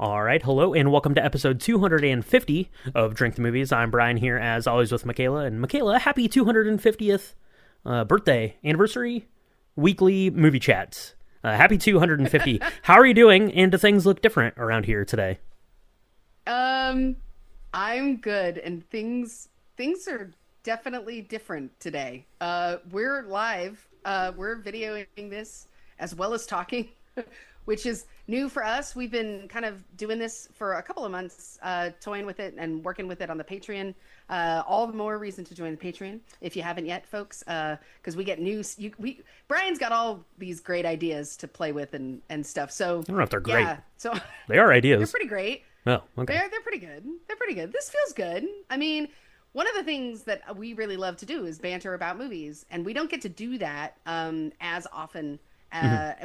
All right, hello, and welcome to episode 250 of Drink the Movies. I'm Brian here, as always, with Michaela. And Michaela, happy 250th birthday, anniversary, weekly movie chats. Happy 250. How are you doing, and do things look different around here today? I'm good, and things are definitely different today. We're live. We're videoing this as well as talking, which is new for us. We've been kind of doing this for a couple of months, toying with it and working with it on the Patreon. All the more reason to join the Patreon if you haven't yet, folks, because we get news. Brian's got all these great ideas to play with and stuff. So I don't know if they're great. Yeah, so they are ideas. They're pretty great. Oh, okay. They're pretty good. They're pretty good. This feels good. I mean, one of the things that we really love to do is banter about movies, and we don't get to do that as often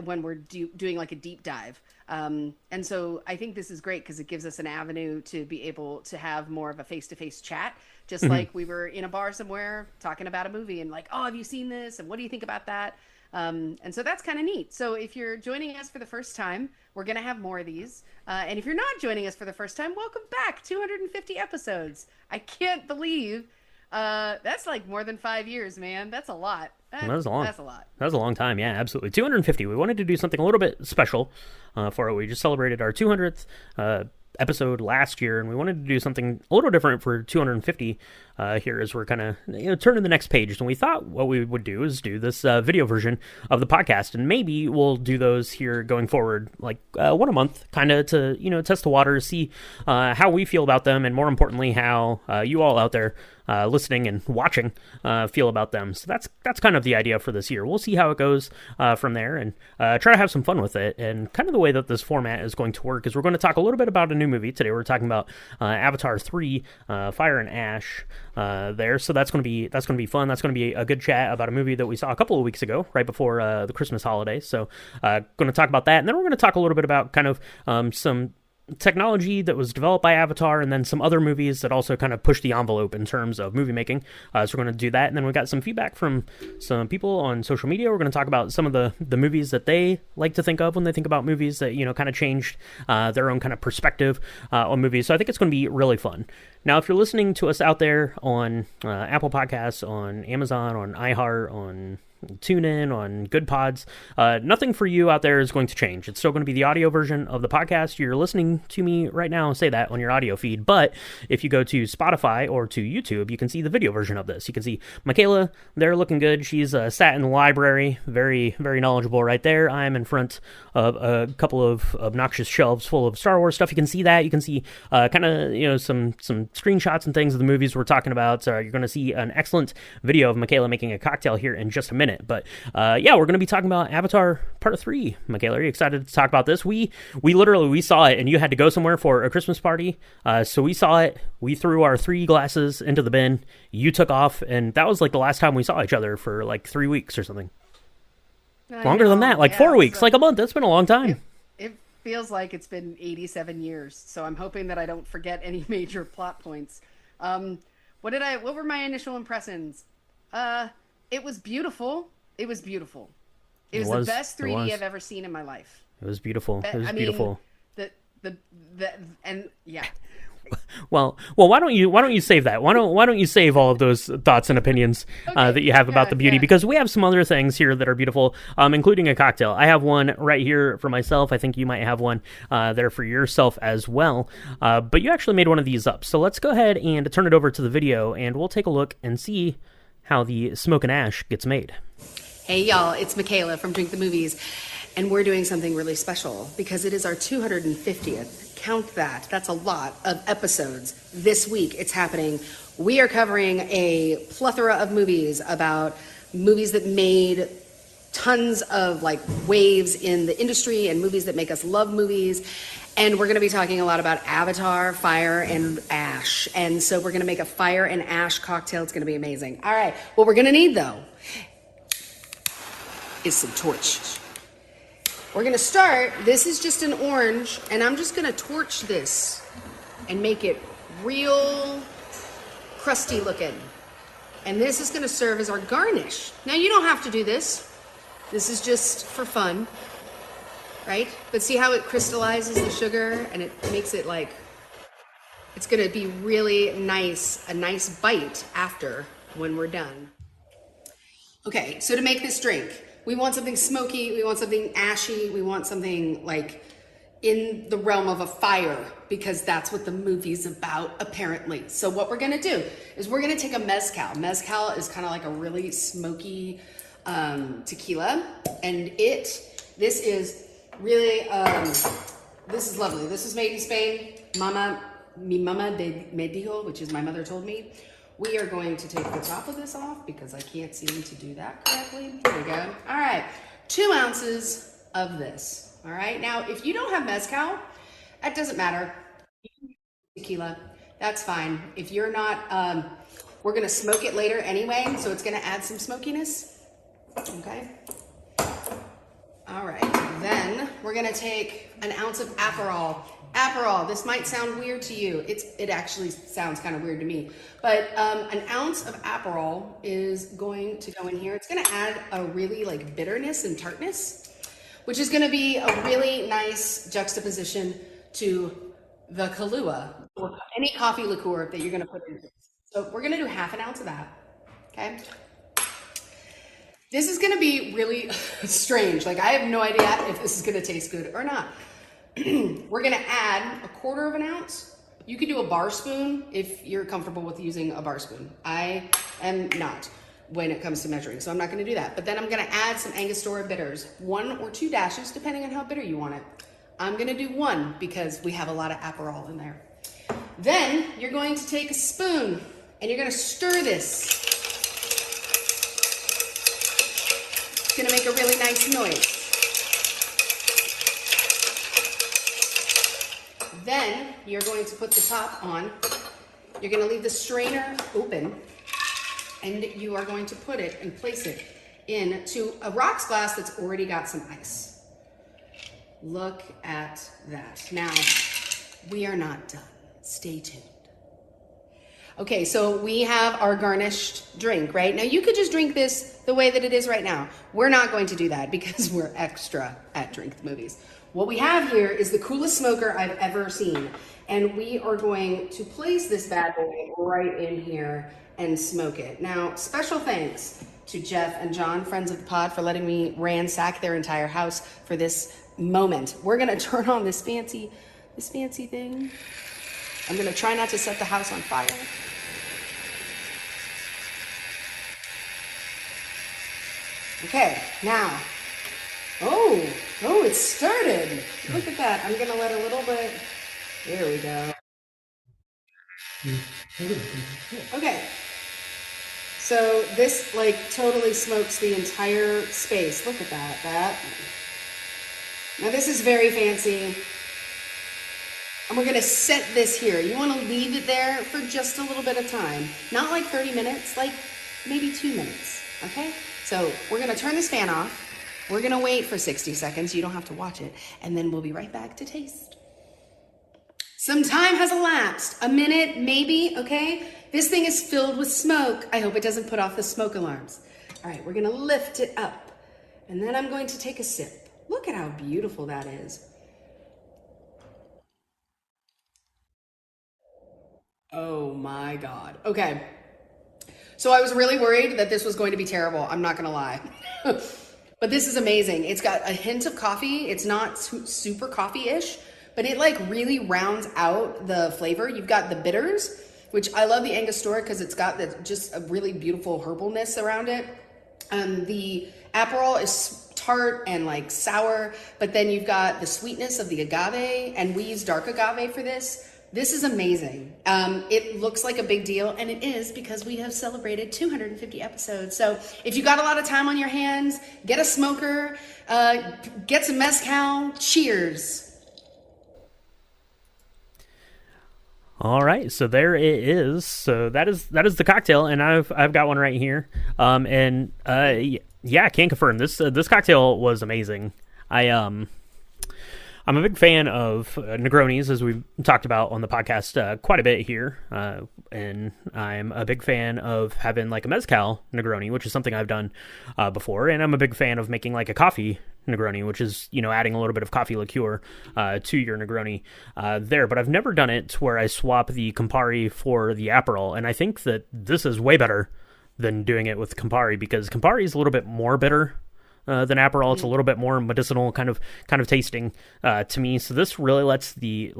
when we're doing like a deep dive. And so I think this is great because it gives us an avenue to be able to have more of a face-to-face chat, just like we were in a bar somewhere talking about a movie and like, oh, have you seen this? And what do you think about that? And so that's kind of neat. So if you're joining us for the first time, we're going to have more of these. And if you're not joining us for the first time, welcome back. 250 episodes. I can't believe that's like more than 5 years, man. That's a lot. That's a lot. That was a long time. Yeah, absolutely. 250. We wanted to do something a little bit special for it. We just celebrated our 200th episode last year, and we wanted to do something a little different for 250 here as we're kind of turning the next page. And we thought what we would do is do this video version of the podcast, and maybe we'll do those here going forward, like one a month, kind of to test the water, see how we feel about them, and more importantly, how you all out there listening and watching feel about them. So that's kind of the idea for this year. We'll see how it goes from there, and try to have some fun with it. And kind of the way that this format is going to work is we're going to talk a little bit about a new movie. Today we're talking about Avatar 3, Fire and Ash there. So that's going to be fun. That's going to be a good chat about a movie that we saw a couple of weeks ago, right before the Christmas holiday. So going to talk about that, and then we're going to talk a little bit about kind of some technology that was developed by Avatar, and then some other movies that also kind of push the envelope in terms of movie making. So we're going to do that, and then we got some feedback from some people on social media. We're going to talk about some of the movies that they like to think of when they think about movies that kind of changed their own kind of perspective on movies. So I think it's going to be really fun. Now, if you're listening to us out there on Apple Podcasts, on Amazon, on iHeart, on TuneIn, on Good Pods, nothing for you out there is going to change. It's still going to be the audio version of the podcast. You're listening to me right now say that on your audio feed, but if you go to Spotify or to YouTube, you can see the video version of this. You can see Michaela there looking good. She's sat in the library, very, very knowledgeable right there. I'm in front of a couple of obnoxious shelves full of Star Wars stuff. You can see that. You can see kind of some screenshots and things of the movies we're talking about. You're going to see an excellent video of Michaela making a cocktail here in just a minute. But yeah, we're going to be talking about Avatar Part 3. Michaela, are you excited to talk about this? We literally saw it, and you had to go somewhere for a Christmas party. So we saw it. We threw our 3 glasses into the bin. You took off, and that was like the last time we saw each other for like 3 weeks or something. Longer than that, like 4 weeks, like a month. That's been a long time. It feels like it's been 87 years. So I'm hoping that I don't forget any major plot points. What were my initial impressions? It was beautiful. It was beautiful. It was the best 3D I've ever seen in my life. It was beautiful. It was beautiful. And yeah. Well, why don't you save that? Why don't you save all of those thoughts and opinions that you have about the beauty? Because we have some other things here that are beautiful, including a cocktail. I have one right here for myself. I think you might have one there for yourself as well. But you actually made one of these up. So let's go ahead and turn it over to the video, and we'll take a look and see how the smoke and ash gets made. Hey y'all, it's Michaela from Drink the Movies, and we're doing something really special because it is our 250th, count that, that's a lot of episodes. This week it's happening. We are covering a plethora of movies about movies that made tons of like waves in the industry and movies that make us love movies. And we're going to be talking a lot about Avatar, Fire, and Ash. And so we're going to make a Fire and Ash cocktail. It's going to be amazing. All right. What we're going to need, though, is some torch. We're going to start. This is just an orange. And I'm just going to torch this and make it real crusty looking. And this is going to serve as our garnish. Now, you don't have to do this. This is just for fun. right? But see how it crystallizes the sugar and it makes it like, it's gonna be really nice, a nice bite after when we're done. Okay, so to make this drink, we want something smoky, we want something ashy, we want something like in the realm of a fire, because that's what the movie's about, apparently. So what we're gonna do is we're gonna take a mezcal. Mezcal is kind of like a really smoky tequila, and this is really, this is lovely. This is made in Spain. Mi mama me dijo, which is my mother told me. We are going to take the top of this off because I can't seem to do that correctly. There we go. All right, 2 ounces of this. All right, now if you don't have mezcal, that doesn't matter. Tequila, that's fine. If you're not, we're gonna smoke it later anyway, so it's gonna add some smokiness. Okay. All right, then we're gonna take an ounce of Aperol. Aperol, this might sound weird to you. It actually sounds kind of weird to me. But an ounce of Aperol is going to go in here. It's gonna add a really like bitterness and tartness, which is gonna be a really nice juxtaposition to the Kahlua, or any coffee liqueur that you're gonna put in. So we're gonna do half an ounce of that, okay? This is gonna be really strange. Like I have no idea if this is gonna taste good or not. We're gonna add a quarter of an ounce. You could do a bar spoon if you're comfortable with using a bar spoon. I am not when it comes to measuring, so I'm not gonna do that. But then I'm gonna add some Angostura bitters, 1 or 2 dashes, depending on how bitter you want it. I'm gonna do 1 because we have a lot of Aperol in there. Then you're going to take a spoon and you're gonna stir this. It's gonna make a really nice noise. Then you're going to put the top on. You're gonna leave the strainer open, and you are going to put it and place it into a rocks glass that's already got some ice. Look at that. Now, we are not done. Stay tuned. Okay, so we have our garnished drink, right? Now you could just drink this the way that it is right now. We're not going to do that because we're extra at Drink the Movies. What we have here is the coolest smoker I've ever seen. And we are going to place this bad boy right in here and smoke it. Now, special thanks to Jeff and John, friends of the pod, for letting me ransack their entire house for this moment. We're gonna turn on this fancy thing. I'm gonna try not to set the house on fire. Okay, now, oh, it started. Look at that. I'm gonna let a little bit, there we go. Okay, so this like totally smokes the entire space. Look at that, Now this is very fancy. And we're gonna set this here. You wanna leave it there for just a little bit of time. Not like 30 minutes, like maybe 2 minutes, okay? So we're gonna turn this fan off. We're gonna wait for 60 seconds. You don't have to watch it. And then we'll be right back to taste. Some time has elapsed. A minute, maybe, okay? This thing is filled with smoke. I hope it doesn't put off the smoke alarms. All right, we're gonna lift it up. And then I'm going to take a sip. Look at how beautiful that is. Oh my God. Okay. So I was really worried that this was going to be terrible. I'm not gonna lie. But this is amazing. It's got a hint of coffee. It's not super coffee-ish, but it like really rounds out the flavor. You've got the bitters, which I love the Angostura because it's got just a really beautiful herbalness around it. The Aperol is tart and like sour, but then you've got the sweetness of the agave, and we use dark agave for this. This is amazing. It looks like a big deal, and it is because we have celebrated 250 episodes. So if you got a lot of time on your hands, get a smoker, get some mezcal. Cheers. All right, so there it is. So that is the cocktail, and I've got one right here. Yeah, can't confirm this. This cocktail was amazing. I'm a big fan of Negronis, as we've talked about on the podcast quite a bit here, and I'm a big fan of having like a Mezcal Negroni, which is something I've done before, and I'm a big fan of making like a coffee Negroni, which is, adding a little bit of coffee liqueur to your Negroni there. But I've never done it where I swap the Campari for the Aperol. And I think that this is way better than doing it with Campari, because Campari is a little bit more bitter than Aperol. It's a little bit more medicinal kind of tasting to me. So this really lets the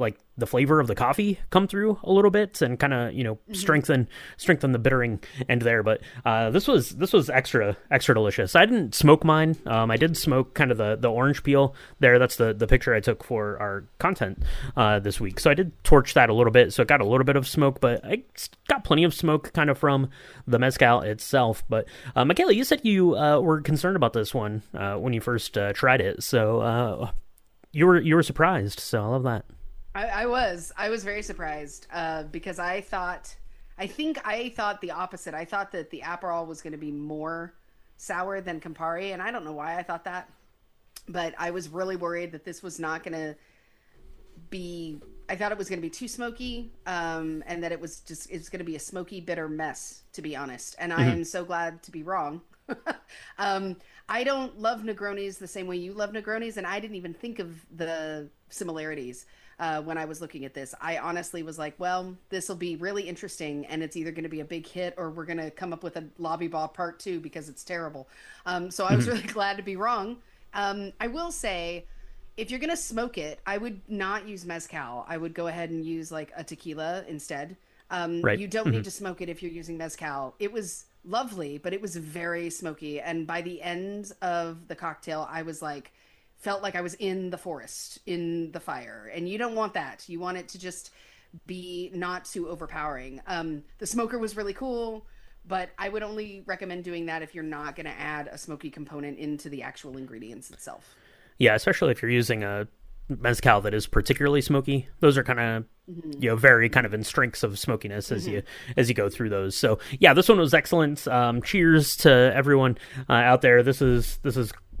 flavor of the coffee come through a little bit and kind of strengthen the bittering end there. But this was extra delicious. I didn't smoke mine. I did smoke kind of the orange peel there. That's the picture I took for our content this week. So I did torch that a little bit, so it got a little bit of smoke, but I got plenty of smoke kind of from the mezcal itself. But Michaela, you said you were concerned about this one when you first tried it, so you were surprised. So I love that. I was very surprised because I thought the opposite. I thought that the Aperol was going to be more sour than Campari, and I don't know why I thought that, but I was really worried that this was not going to be. I thought it was going to be too smoky, and that it's going to be a smoky, bitter mess, to be honest. And I am so glad to be wrong. I don't love Negronis the same way you love Negronis, and I didn't even think of the similarities. When I was looking at this, I honestly was like, well, this will be really interesting, and it's either going to be a big hit or we're going to come up with a lobby ball part 2 because it's terrible. So I was really glad to be wrong. I will say, if you're going to smoke it, I would not use Mezcal. I would go ahead and use like a tequila instead. Right. You don't need to smoke it if you're using Mezcal. It was lovely, but it was very smoky. And by the end of the cocktail, I was like, felt like I was in the forest, in the fire. And you don't want that. You want it to just be not too overpowering. The smoker was really cool, but I would only recommend doing that if you're not going to add a smoky component into the actual ingredients itself. Yeah, especially if you're using a mezcal that is particularly smoky. Those are kind of very kind of in streaks of smokiness as you go through those. So yeah, this one was excellent. Cheers to everyone out there. This is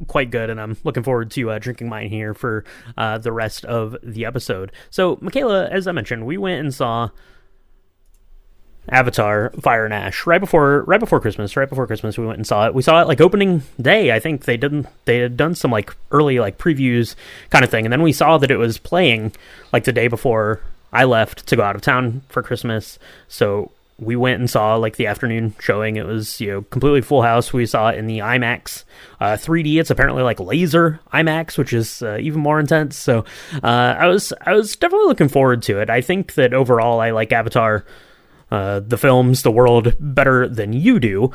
quite good, and I'm looking forward to drinking mine here for the rest of the episode. So Michaela, as I mentioned, we went and saw Avatar: Fire and Ash right before Christmas. Right before Christmas, we went and saw it. We saw it like opening day. I think they had done some like early like previews kind of thing, and then we saw that it was playing like the day before I left to go out of town for Christmas. So we went and saw like the afternoon showing. It was completely full house. We saw it in the IMAX 3D. It's apparently like laser IMAX, which is even more intense. So I was definitely looking forward to it. I think that overall I like Avatar, the films, the world better than you do.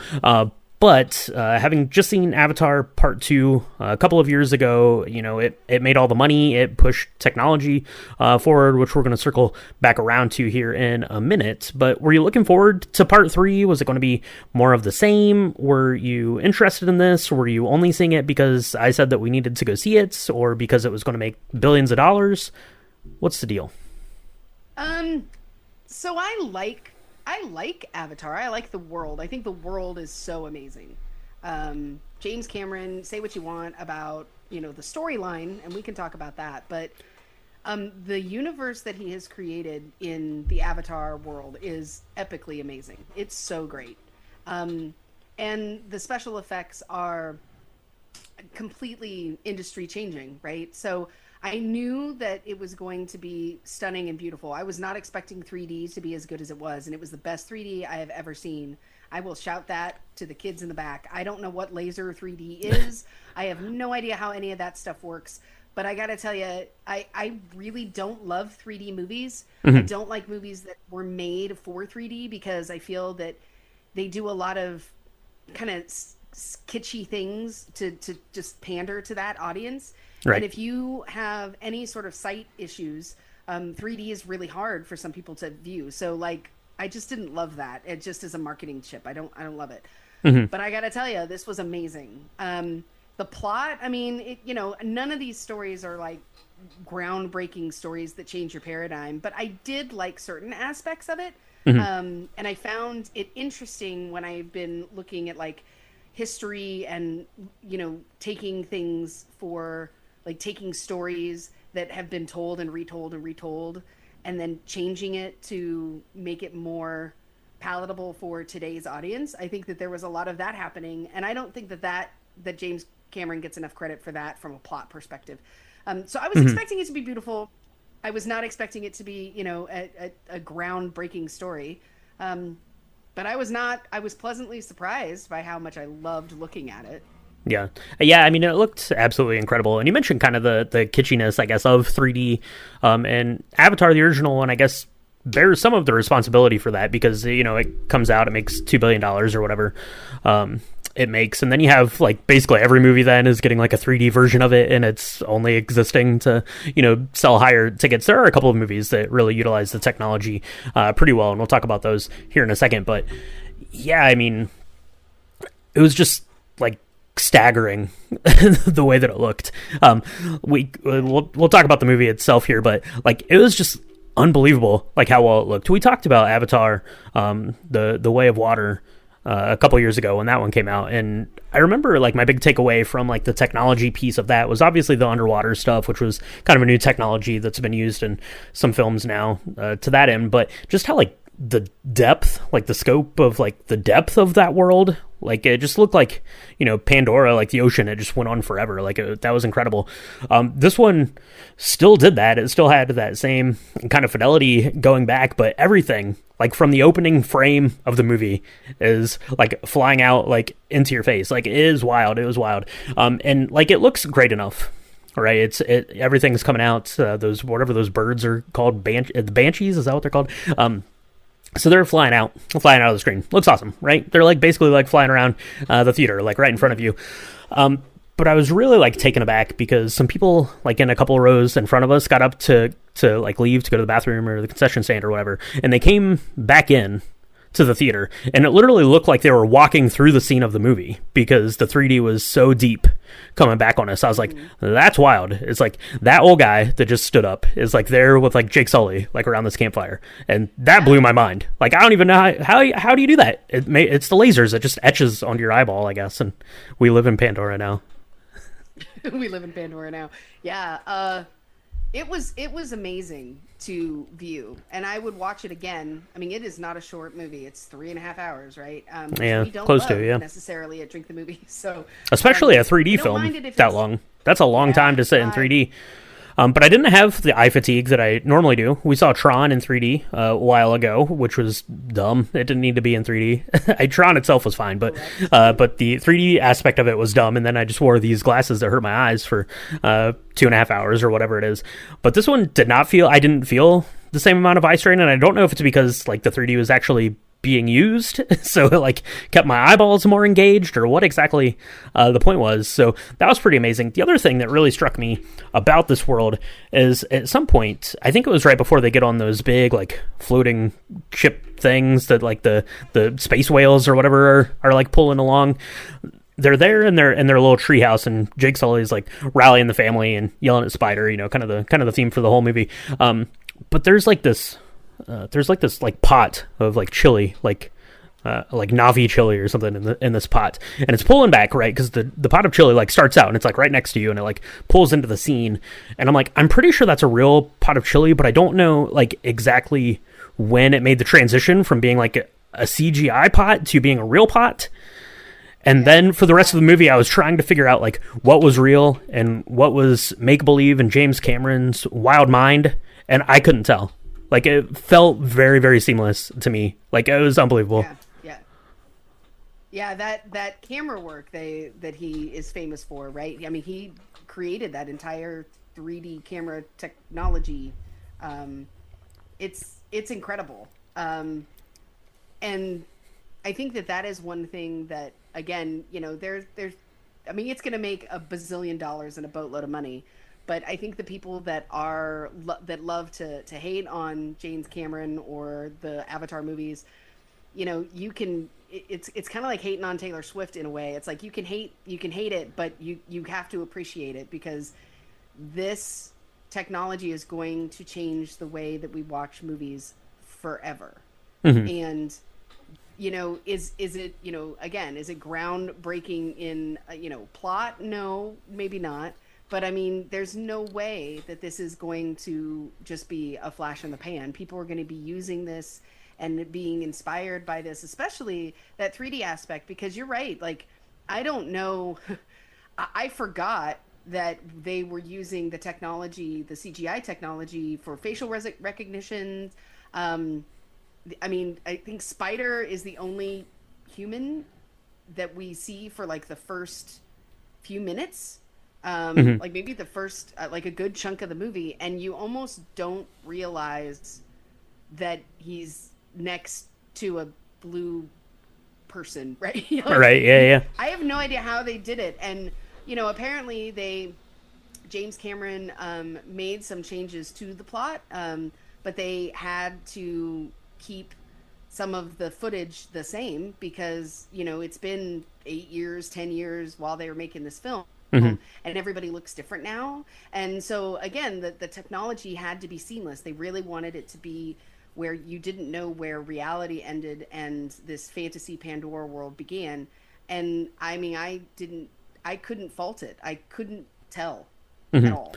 But having just seen Avatar Part 2 a couple of years ago, it made all the money. It pushed technology forward, which we're going to circle back around to here in a minute. But were you looking forward to Part 3? Was it going to be more of the same? Were you interested in this? Were you only seeing it because I said that we needed to go see it, or because it was going to make billions of dollars? What's the deal? So I like Avatar. I like the world. I think the world is so amazing. James Cameron, say what you want about, the storyline, and we can talk about that, but the universe that he has created in the Avatar world is epically amazing. It's so great. And the special effects are completely industry changing, right? So I knew that it was going to be stunning and beautiful. I was not expecting 3D to be as good as it was, and it was the best 3D I have ever seen. I will shout that to the kids in the back. I don't know what laser 3D is. I have no idea how any of that stuff works. But I got to tell you, I really don't love 3D movies. I don't like movies that were made for 3D because I feel that they do a lot of kind of kitschy things to just pander to that audience. Right. And if you have any sort of sight issues, 3D is really hard for some people to view. So like, I just didn't love that. It just is a marketing chip. I don't love it. But I got to tell you, this was amazing. The plot, I mean, none of these stories are like groundbreaking stories that change your paradigm, but I did like certain aspects of it. And I found it interesting when I've been looking at like history and, taking things for like taking stories that have been told and retold and then changing it to make it more palatable for today's audience. I think that there was a lot of that happening. And I don't think that James Cameron gets enough credit for that from a plot perspective. So I was expecting it to be beautiful. I was not expecting it to be, a groundbreaking story. But I was not. I was pleasantly surprised by how much I loved looking at it. Yeah. Yeah, I mean, it looked absolutely incredible. And you mentioned kind of the kitschiness, I guess, of 3D. And Avatar, the original one, I guess, bears some of the responsibility for that because, it comes out, it makes $2 billion or whatever it makes. And then you have, like, basically every movie then is getting, like, a 3D version of it, and it's only existing to, sell higher tickets. There are a couple of movies that really utilize the technology pretty well, and we'll talk about those here in a second. But, yeah, I mean, it was just, like, staggering the way that it looked. We'll talk about the movie itself here, but like it was just unbelievable, like how well it looked. We talked about Avatar, the Way of Water, a couple years ago when that one came out, and I remember like my big takeaway from like the technology piece of that was obviously the underwater stuff, which was kind of a new technology that's been used in some films now to that end, but just how like the depth, like the scope of like the depth of that world, like it just looked like, Pandora, like the ocean, it just went on forever. Like that was incredible. This one still did that. It still had that same kind of fidelity going back, but everything like from the opening frame of the movie is like flying out like into your face. Like it is wild. It was wild. And like it looks great enough. Right, everything's coming out. Those whatever those birds are called, the banshees, is that what they're called? So they're flying out of the screen. Looks awesome, right? They're like basically like flying around the theater, like right in front of you. But I was really like taken aback because some people like in a couple of rows in front of us got up to like leave to go to the bathroom or the concession stand or whatever, and they came back in to the theater, and it literally looked like they were walking through the scene of the movie because the 3D was so deep coming back on us. I was like, that's wild. It's like that old guy that just stood up is like there with like Jake Sully, like around this campfire, and that blew my mind. Like I don't even know how do you do that? It's the lasers. It just etches onto your eyeball, I guess. And we live in Pandora now. We live in Pandora now. Yeah. It was amazing to view, and I would watch it again. I mean, it is not a short movie; it's 3.5 hours, right? Yeah, we don't close to necessarily at Drink the Movie. So, especially a 3D film that long. That's a long time to sit in 3D. But I didn't have the eye fatigue that I normally do. We saw Tron in 3D a while ago, which was dumb. It didn't need to be in 3D. Tron itself was fine, but the 3D aspect of it was dumb. And then I just wore these glasses that hurt my eyes for 2.5 hours or whatever it is. But this one I didn't feel the same amount of eye strain, and I don't know if it's because like the 3D was actually being used, so it like kept my eyeballs more engaged, or what exactly the point was. So that was pretty amazing. The other thing that really struck me about this world is at some point, I think it was right before they get on those big like floating ship things that like the space whales or whatever are like pulling along. They're there in their little treehouse, and Jake Sully's like rallying the family and yelling at Spider, kind of the theme for the whole movie. But there's this like pot of like chili, like Navi chili or something in this pot, and it's pulling back, right? Because the pot of chili like starts out and it's like right next to you, and it like pulls into the scene, and I'm like, I'm pretty sure that's a real pot of chili, but I don't know like exactly when it made the transition from being like a CGI pot to being a real pot. And then for the rest of the movie, I was trying to figure out like what was real and what was make believe in James Cameron's wild mind, and I couldn't tell. Like it felt very, very seamless to me. Like it was unbelievable. Yeah. That camera work that he is famous for, right? I mean, he created that entire 3D camera technology. It's incredible. And I think that is one thing that, again, there's I mean, it's going to make $1 bazillion and a boatload of money. But I think the people that love to hate on James Cameron or the Avatar movies, you can. It's kind of like hating on Taylor Swift in a way. It's like you can hate it, but you have to appreciate it because this technology is going to change the way that we watch movies forever. Mm-hmm. And is it again, is it groundbreaking in plot? No, maybe not. But I mean, there's no way that this is going to just be a flash in the pan. People are going to be using this and being inspired by this, especially that 3D aspect, because you're right. Like, I don't know I forgot that they were using the technology, the CGI technology for facial recognition. Um, I mean, I think Spider is the only human that we see for like the first few minutes, Hmm. like maybe the first like a good chunk of the movie, and you almost don't realize that he's next to a blue person, right? Like, Right. Yeah. Yeah. I have no idea how they did it, and apparently James Cameron made some changes to the plot, but they had to keep some of the footage the same because it's been 8 years, 10 years while they were making this film. Hmm. And everybody looks different now. And so, again, the technology had to be seamless. They really wanted it to be where you didn't know where reality ended and this fantasy Pandora world began. And I mean, I couldn't fault it. I couldn't tell at all.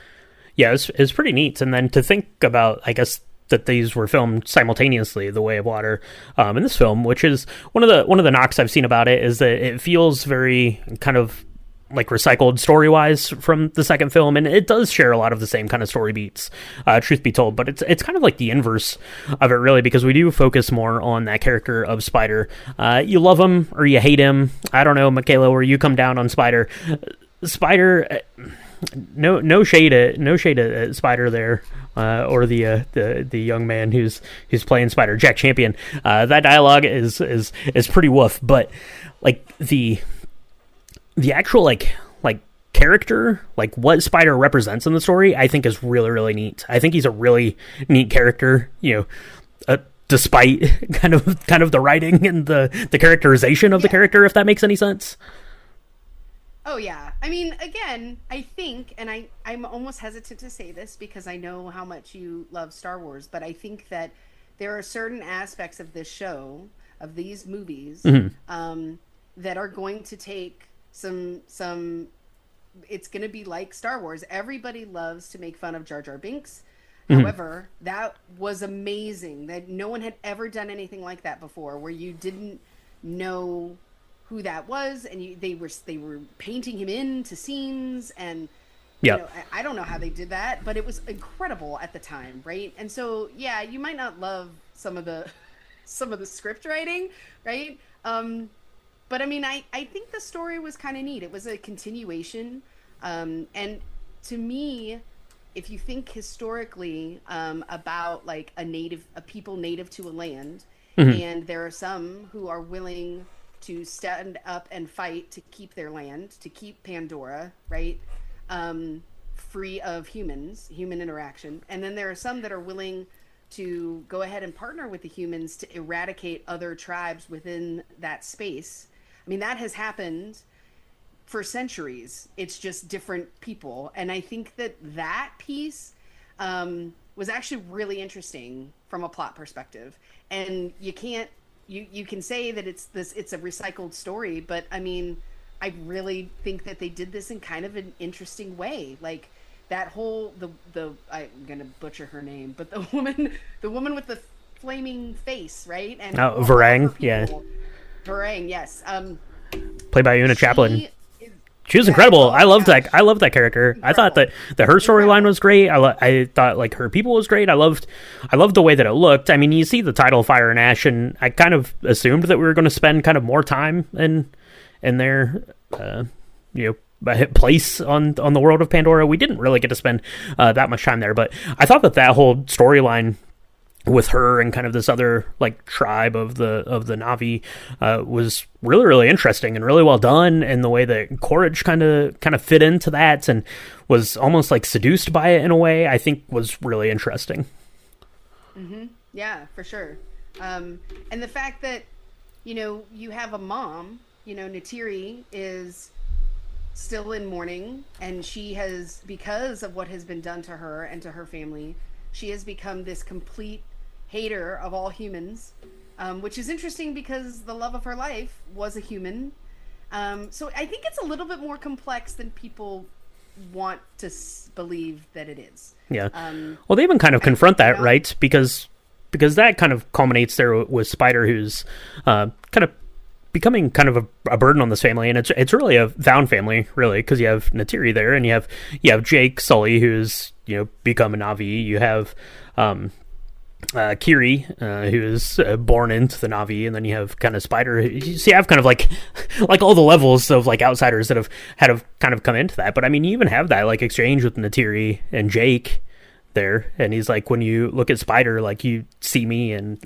Yeah, it's pretty neat. And then to think about, I guess, that these were filmed simultaneously, The Way of Water, in this film, which is one of the knocks I've seen about it, is that it feels very kind of like recycled story wise from the second film, and it does share a lot of the same kind of story beats, truth be told. But it's kind of like the inverse of it, really, because we do focus more on that character of Spider. You love him or you hate him. I don't know, Michaela, where you come down on Spider. Spider. No shade at Spider there, or the young man who's playing Spider, Jack Champion. That dialogue is pretty woof, but like the actual like character, like what Spider represents in the story, I think is really, really neat. I think he's a really neat character, despite kind of the writing and the characterization of the character, if that makes any sense. Oh yeah. I mean, again, I think, and I'm almost hesitant to say this because I know how much you love Star Wars, but I think that there are certain aspects of this show, of these movies, that are going to take some. It's going to be like Star Wars. Everybody loves to make fun of Jar Jar Binks. However, that was amazing. That no one had ever done anything like that before, where you didn't know who that was, and they were painting him into scenes, and I don't know how they did that, but it was incredible at the time, right? And so yeah, you might not love some of the script writing, right? But I mean, I think the story was kind of neat. It was a continuation, and to me, if you think historically about like a people native to a land, and there are some who are willing to stand up and fight to keep their land, to keep Pandora, right, free of human interaction. And then there are some that are willing to go ahead and partner with the humans to eradicate other tribes within that space. I mean, that has happened for centuries. It's just different people. And I think that piece was actually really interesting from a plot perspective. And you can say that it's a recycled story, but I mean, I really think that they did this in kind of an interesting way. Like that whole I'm gonna butcher her name, but the woman with the flaming face, right? And Varang, yeah, Varang, yes. Played by Una Chaplin. She was incredible. I loved that character. Incredible. I thought that her storyline was great. I thought like her people was great. I loved the way that it looked. I mean, you see the title Fire and Ash, and I kind of assumed that we were going to spend kind of more time in their place on the world of Pandora. We didn't really get to spend that much time there, but I thought that whole storyline with her and kind of this other like tribe of the Na'vi was really, really interesting and really well done, and the way that Courage kind of fit into that and was almost like seduced by it in a way, I think was really interesting. Yeah, for sure. And the fact that you have a mom, Natiri is still in mourning, and she has, because of what has been done to her and to her family, she has become this complete hater of all humans, which is interesting because the love of her life was a human. So I think it's a little bit more complex than people want to believe that it is. Yeah. Well, they even kind of confront that, right? Because that kind of culminates there with Spider, who's kind of becoming kind of a burden on this family, and it's really a found family, really, because you have Natiri there, and you have Jake Sully, who's become a Na'vi. You have Kiri, who is born into the Na'vi, and then you have kind of Spider. So you have kind of like all the levels of like outsiders that have kind of come into that. But I mean, you even have that like exchange with Natiri and Jake there, and he's like, when you look at Spider, like you see me, and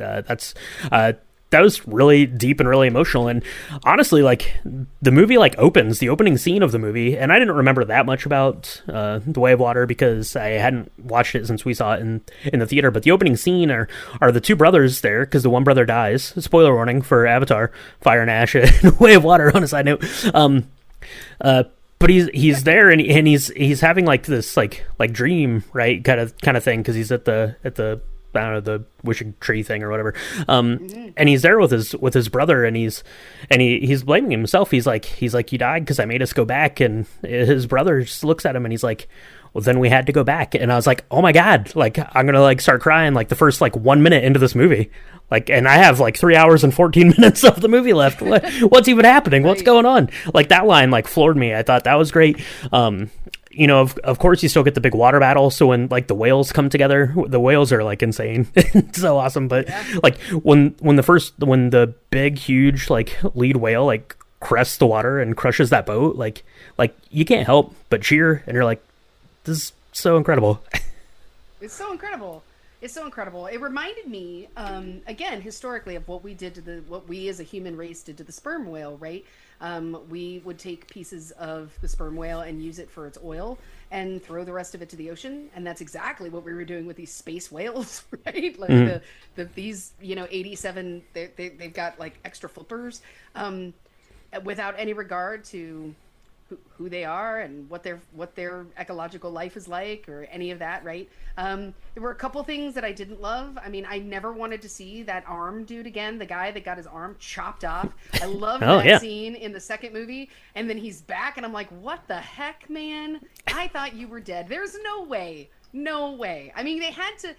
that was really deep and really emotional. And honestly, like the movie like opens, the opening scene of the movie, and I didn't remember that much about The Way of Water because I hadn't watched it since we saw it in the theater. But the opening scene are the two brothers there, because the one brother dies. Spoiler warning for Avatar, Fire and Ash, and Way of Water on a side note. But he's there, and he's having like this like dream, right, kind of thing, because he's at the I don't know, the wishing tree thing or whatever. And he's there with his brother, and he's blaming himself. He's like, you died because I made us go back. And his brother just looks at him, and he's like, well, then we had to go back. And I was like, oh my God, like I'm gonna like start crying like the first like 1 minute into this movie. Like, and I have like 3 hours and 14 minutes of the movie left. What's even happening? What's going on? Like that line like floored me. I thought that was great. Of course you still get the big water battle. So when like the whales come together, the whales are like insane. It's so awesome. But like when the big, huge like lead whale like crests the water and crushes that boat, like you can't help but cheer, and you're like, this is so incredible. It's so incredible. It's so incredible. It reminded me, again, historically, of what we as a human race did to the sperm whale, right? We would take pieces of the sperm whale and use it for its oil and throw the rest of it to the ocean. And that's exactly what we were doing with these space whales, right? Like these 87, they've got like extra flippers, without any regard to who they are and what their ecological life is like or any of that, right? There were a couple things that I didn't love. I mean, I never wanted to see that arm dude again, the guy that got his arm chopped off. I love that scene in the second movie, and then he's back, and I'm like, what the heck, man? I thought you were dead. There's no way. I mean, they had to.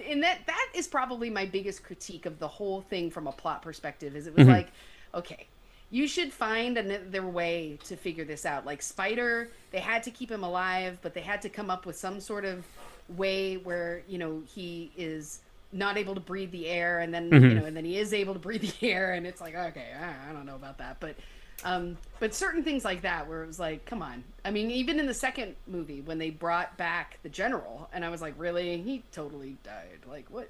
And that is probably my biggest critique of the whole thing from a plot perspective. Is it was like, okay, you should find their way to figure this out. Like Spider, they had to keep him alive, but they had to come up with some sort of way where, he is not able to breathe the air, and then, and then he is able to breathe the air, and it's like, okay, I don't know about that. But certain things like that where it was like, come on. I mean, even in the second movie when they brought back the general, and I was like, really? He totally died. Like, what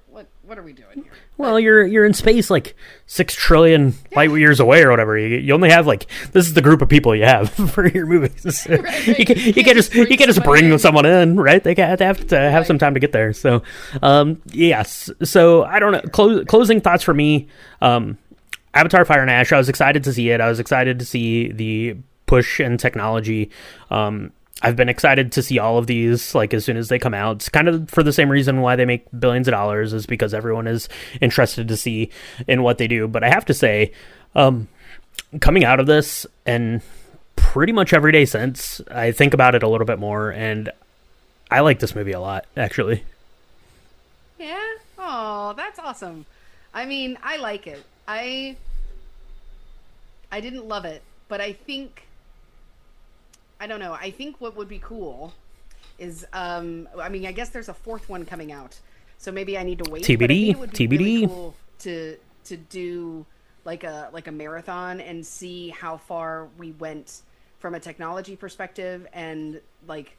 are we doing here? Well, you're in space like 6 trillion light years away or whatever. You only have like, this is the group of people you have for your movies. Right. You can't just bring someone in, right? They have to have some time to get there. So, yes. So I don't know. Closing thoughts for me. Avatar: Fire and Ash, I was excited to see it. I was excited to see the push in technology. I've been excited to see all of these, like, as soon as they come out. It's kind of for the same reason why they make billions of dollars, is because everyone is interested to see in what they do. But I have to say, coming out of this, and pretty much every day since, I think about it a little bit more, and I like this movie a lot, actually. Yeah? Oh, that's awesome. I mean, I like it. I didn't love it, but I don't know. I think what would be cool is, I mean, I guess there's a fourth one coming out, so maybe I need to wait. TBD. It would be really cool to do like a marathon and see how far we went from a technology perspective, and like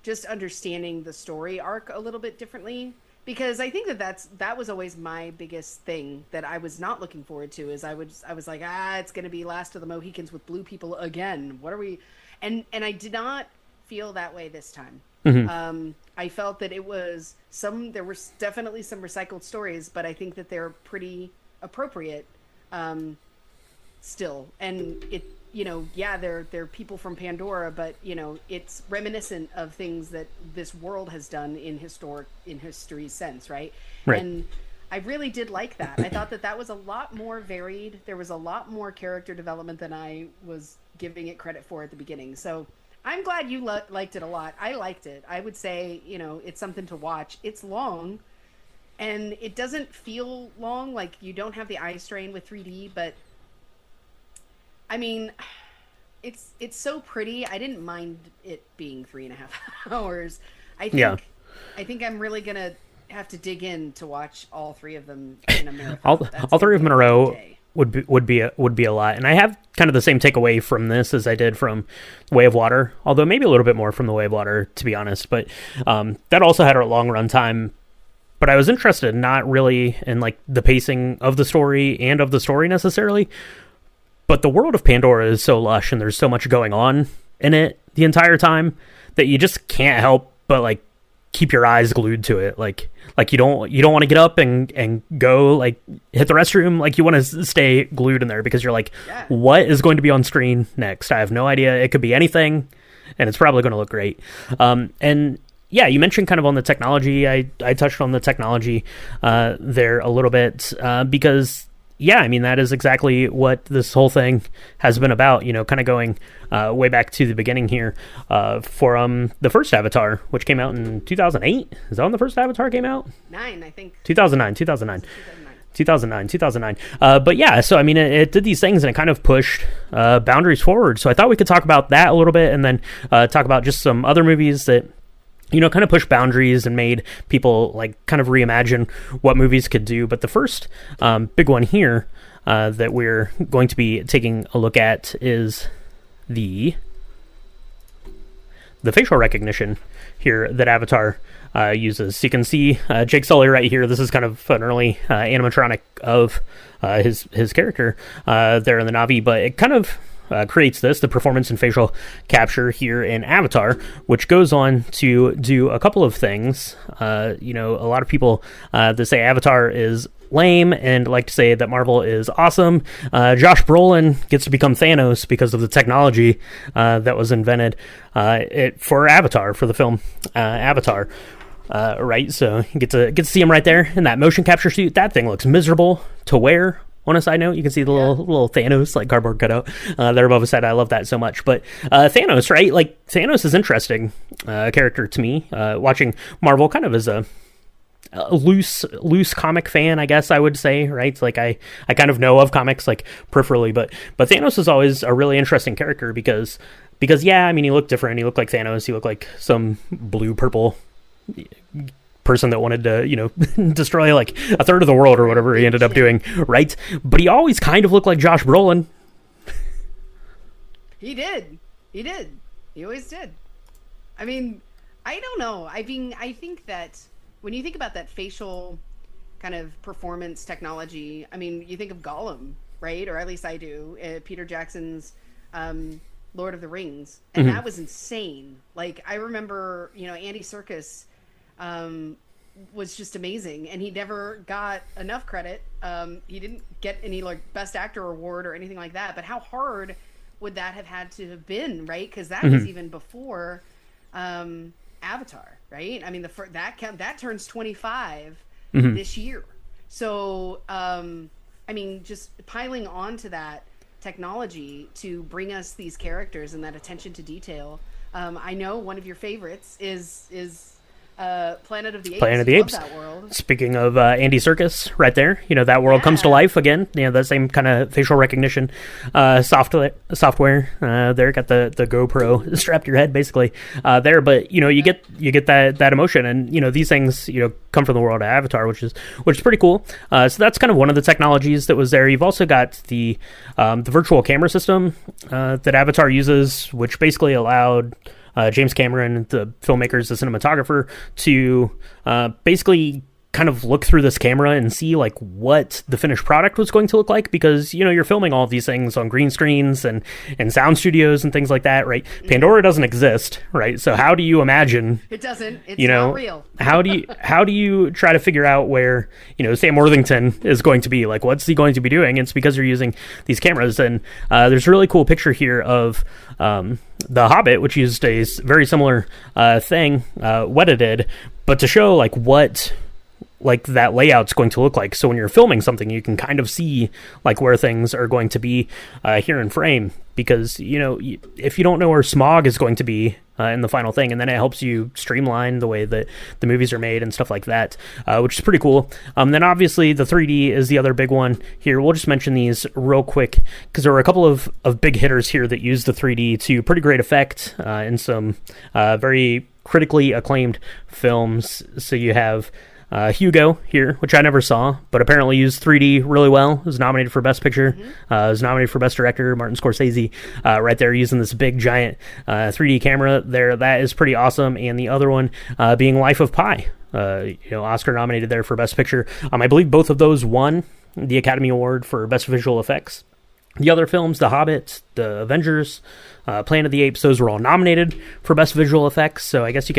just understanding the story arc a little bit differently. Because I think that was always my biggest thing that I was not looking forward to. Is I was like, it's going to be Last of the Mohicans with blue people again. What are we? And I did not feel that way this time. Mm-hmm. I felt that it was there were definitely some recycled stories, but I think that they're pretty appropriate still. And it, they're people from Pandora, but it's reminiscent of things that this world has done in history's sense, right? And I really did like that. I thought that was a lot more varied. There was a lot more character development than I was giving it credit for at the beginning. So I'm glad you liked it a lot. I liked it. I would say, it's something to watch. It's long, and it doesn't feel long. Like, you don't have the eye strain with 3D, but I mean, it's so pretty. I didn't mind it being 3.5 hours. I Yeah. think I think I'm really gonna have to dig in to watch all three of them in a all marathon. That's all gonna three of be them in a a long row day. would be a lot. And I have kind of the same takeaway from this as I did from Way of Water, although maybe a little bit more from the Way of Water, to be honest. But that also had a long run time. But I was interested not really in like the pacing of the story and of the story necessarily, but the world of Pandora is so lush and there's so much going on in it the entire time that you just can't help but like keep your eyes glued to it. Like you don't want to get up and go like hit the restroom. Like you want to stay glued in there because you're like, Yeah. what is going to be on screen next? I have no idea. It could be anything, and it's probably going to look great. And yeah, you mentioned kind of on the technology. I touched on the technology there a little bit because yeah, I mean that is exactly what this whole thing has been about. You know, kind of going way back to the beginning here for the first Avatar, which came out in 2008. Is that when the first Avatar came out? 9, I think. 2009. 2009. But yeah, so I mean, it did these things and it kind of pushed boundaries forward. So I thought we could talk about that a little bit and then talk about just some other movies that, you know, kind of pushed boundaries and made people like kind of reimagine what movies could do. But the first big one here that we're going to be taking a look at is the facial recognition here that Avatar uses. So you can see Jake Sully right here. This is kind of an early animatronic of his character there in the Na'vi, but it kind of creates the performance and facial capture here in Avatar, which goes on to do a couple of things. You know, a lot of people that say Avatar is lame and like to say that Marvel is awesome. Josh Brolin gets to become Thanos because of the technology that was invented for Avatar, for the film Avatar. Right, so you get to see him right there in that motion capture suit. That thing looks miserable to wear. On a side note, you can see the little Thanos, like cardboard cutout there above his head. I love that so much. But Thanos, right? Like, Thanos is interesting character to me. Watching Marvel kind of as a loose comic fan, I guess I would say, right? It's like I kind of know of comics like peripherally, but Thanos is always a really interesting character because yeah, I mean, he looked different. He looked like Thanos. He looked like some blue-purple person that wanted to, you know, destroy like a third of the world or whatever he ended up doing, right? But he always kind of looked like Josh Brolin. He did. He always did. I mean, I don't know. I mean, I think that when you think about that facial kind of performance technology, I mean, you think of Gollum, right? Or at least I do. Peter Jackson's Lord of the Rings, and that was insane. Like, I remember, you know, Andy Serkis was just amazing, and he never got enough credit. He didn't get any like Best Actor award or anything like that. But how hard would that have had to have been, right? Because that was even before Avatar, right? I mean, that turns 25 this year. So, I mean, just piling on to that technology to bring us these characters and that attention to detail. I know one of your favorites is Planet of the Apes. Planet of the Apes. Love that world. Speaking of Andy Serkis, right there, you know, that world comes to life again. You know, that same kind of facial recognition software. There, got the GoPro strapped to your head, basically. There, but you know, you get that emotion, and you know, these things, you know, come from the world of Avatar, which is pretty cool. So that's kind of one of the technologies that was there. You've also got the virtual camera system that Avatar uses, which basically allowed James Cameron, the filmmakers, the cinematographer, to basically kind of look through this camera and see like what the finished product was going to look like, because you know, you're filming all of these things on green screens and sound studios and things like that, right? Pandora doesn't exist, right? So how do you imagine it doesn't, it's you know, not real. how do you try to figure out where, you know, Sam Worthington is going to be, like what's he going to be doing? It's because they're using these cameras. And there's a really cool picture here of The Hobbit, which used a very similar thing Weta did, but to show like what like that layout's going to look like. So when you're filming something, you can kind of see like where things are going to be here in frame, because if you don't know where smog is going to be in the final thing, and then it helps you streamline the way that the movies are made and stuff like that, which is pretty cool. Then obviously the 3D is the other big one here. We'll just mention these real quick because there were a couple of big hitters here that used the 3D to pretty great effect in some very critically acclaimed films. So you have Hugo here, which I never saw, but apparently used 3D really well. Was nominated for Best Picture. Was nominated for Best Director, Martin Scorsese, right there using this big giant 3D camera there. That is pretty awesome. And the other one being Life of Pi, Oscar nominated there for Best Picture. I believe both of those won the Academy Award for Best Visual Effects. The other films, The Hobbit, The Avengers, Planet of the Apes, those were all nominated for Best Visual Effects. So I guess you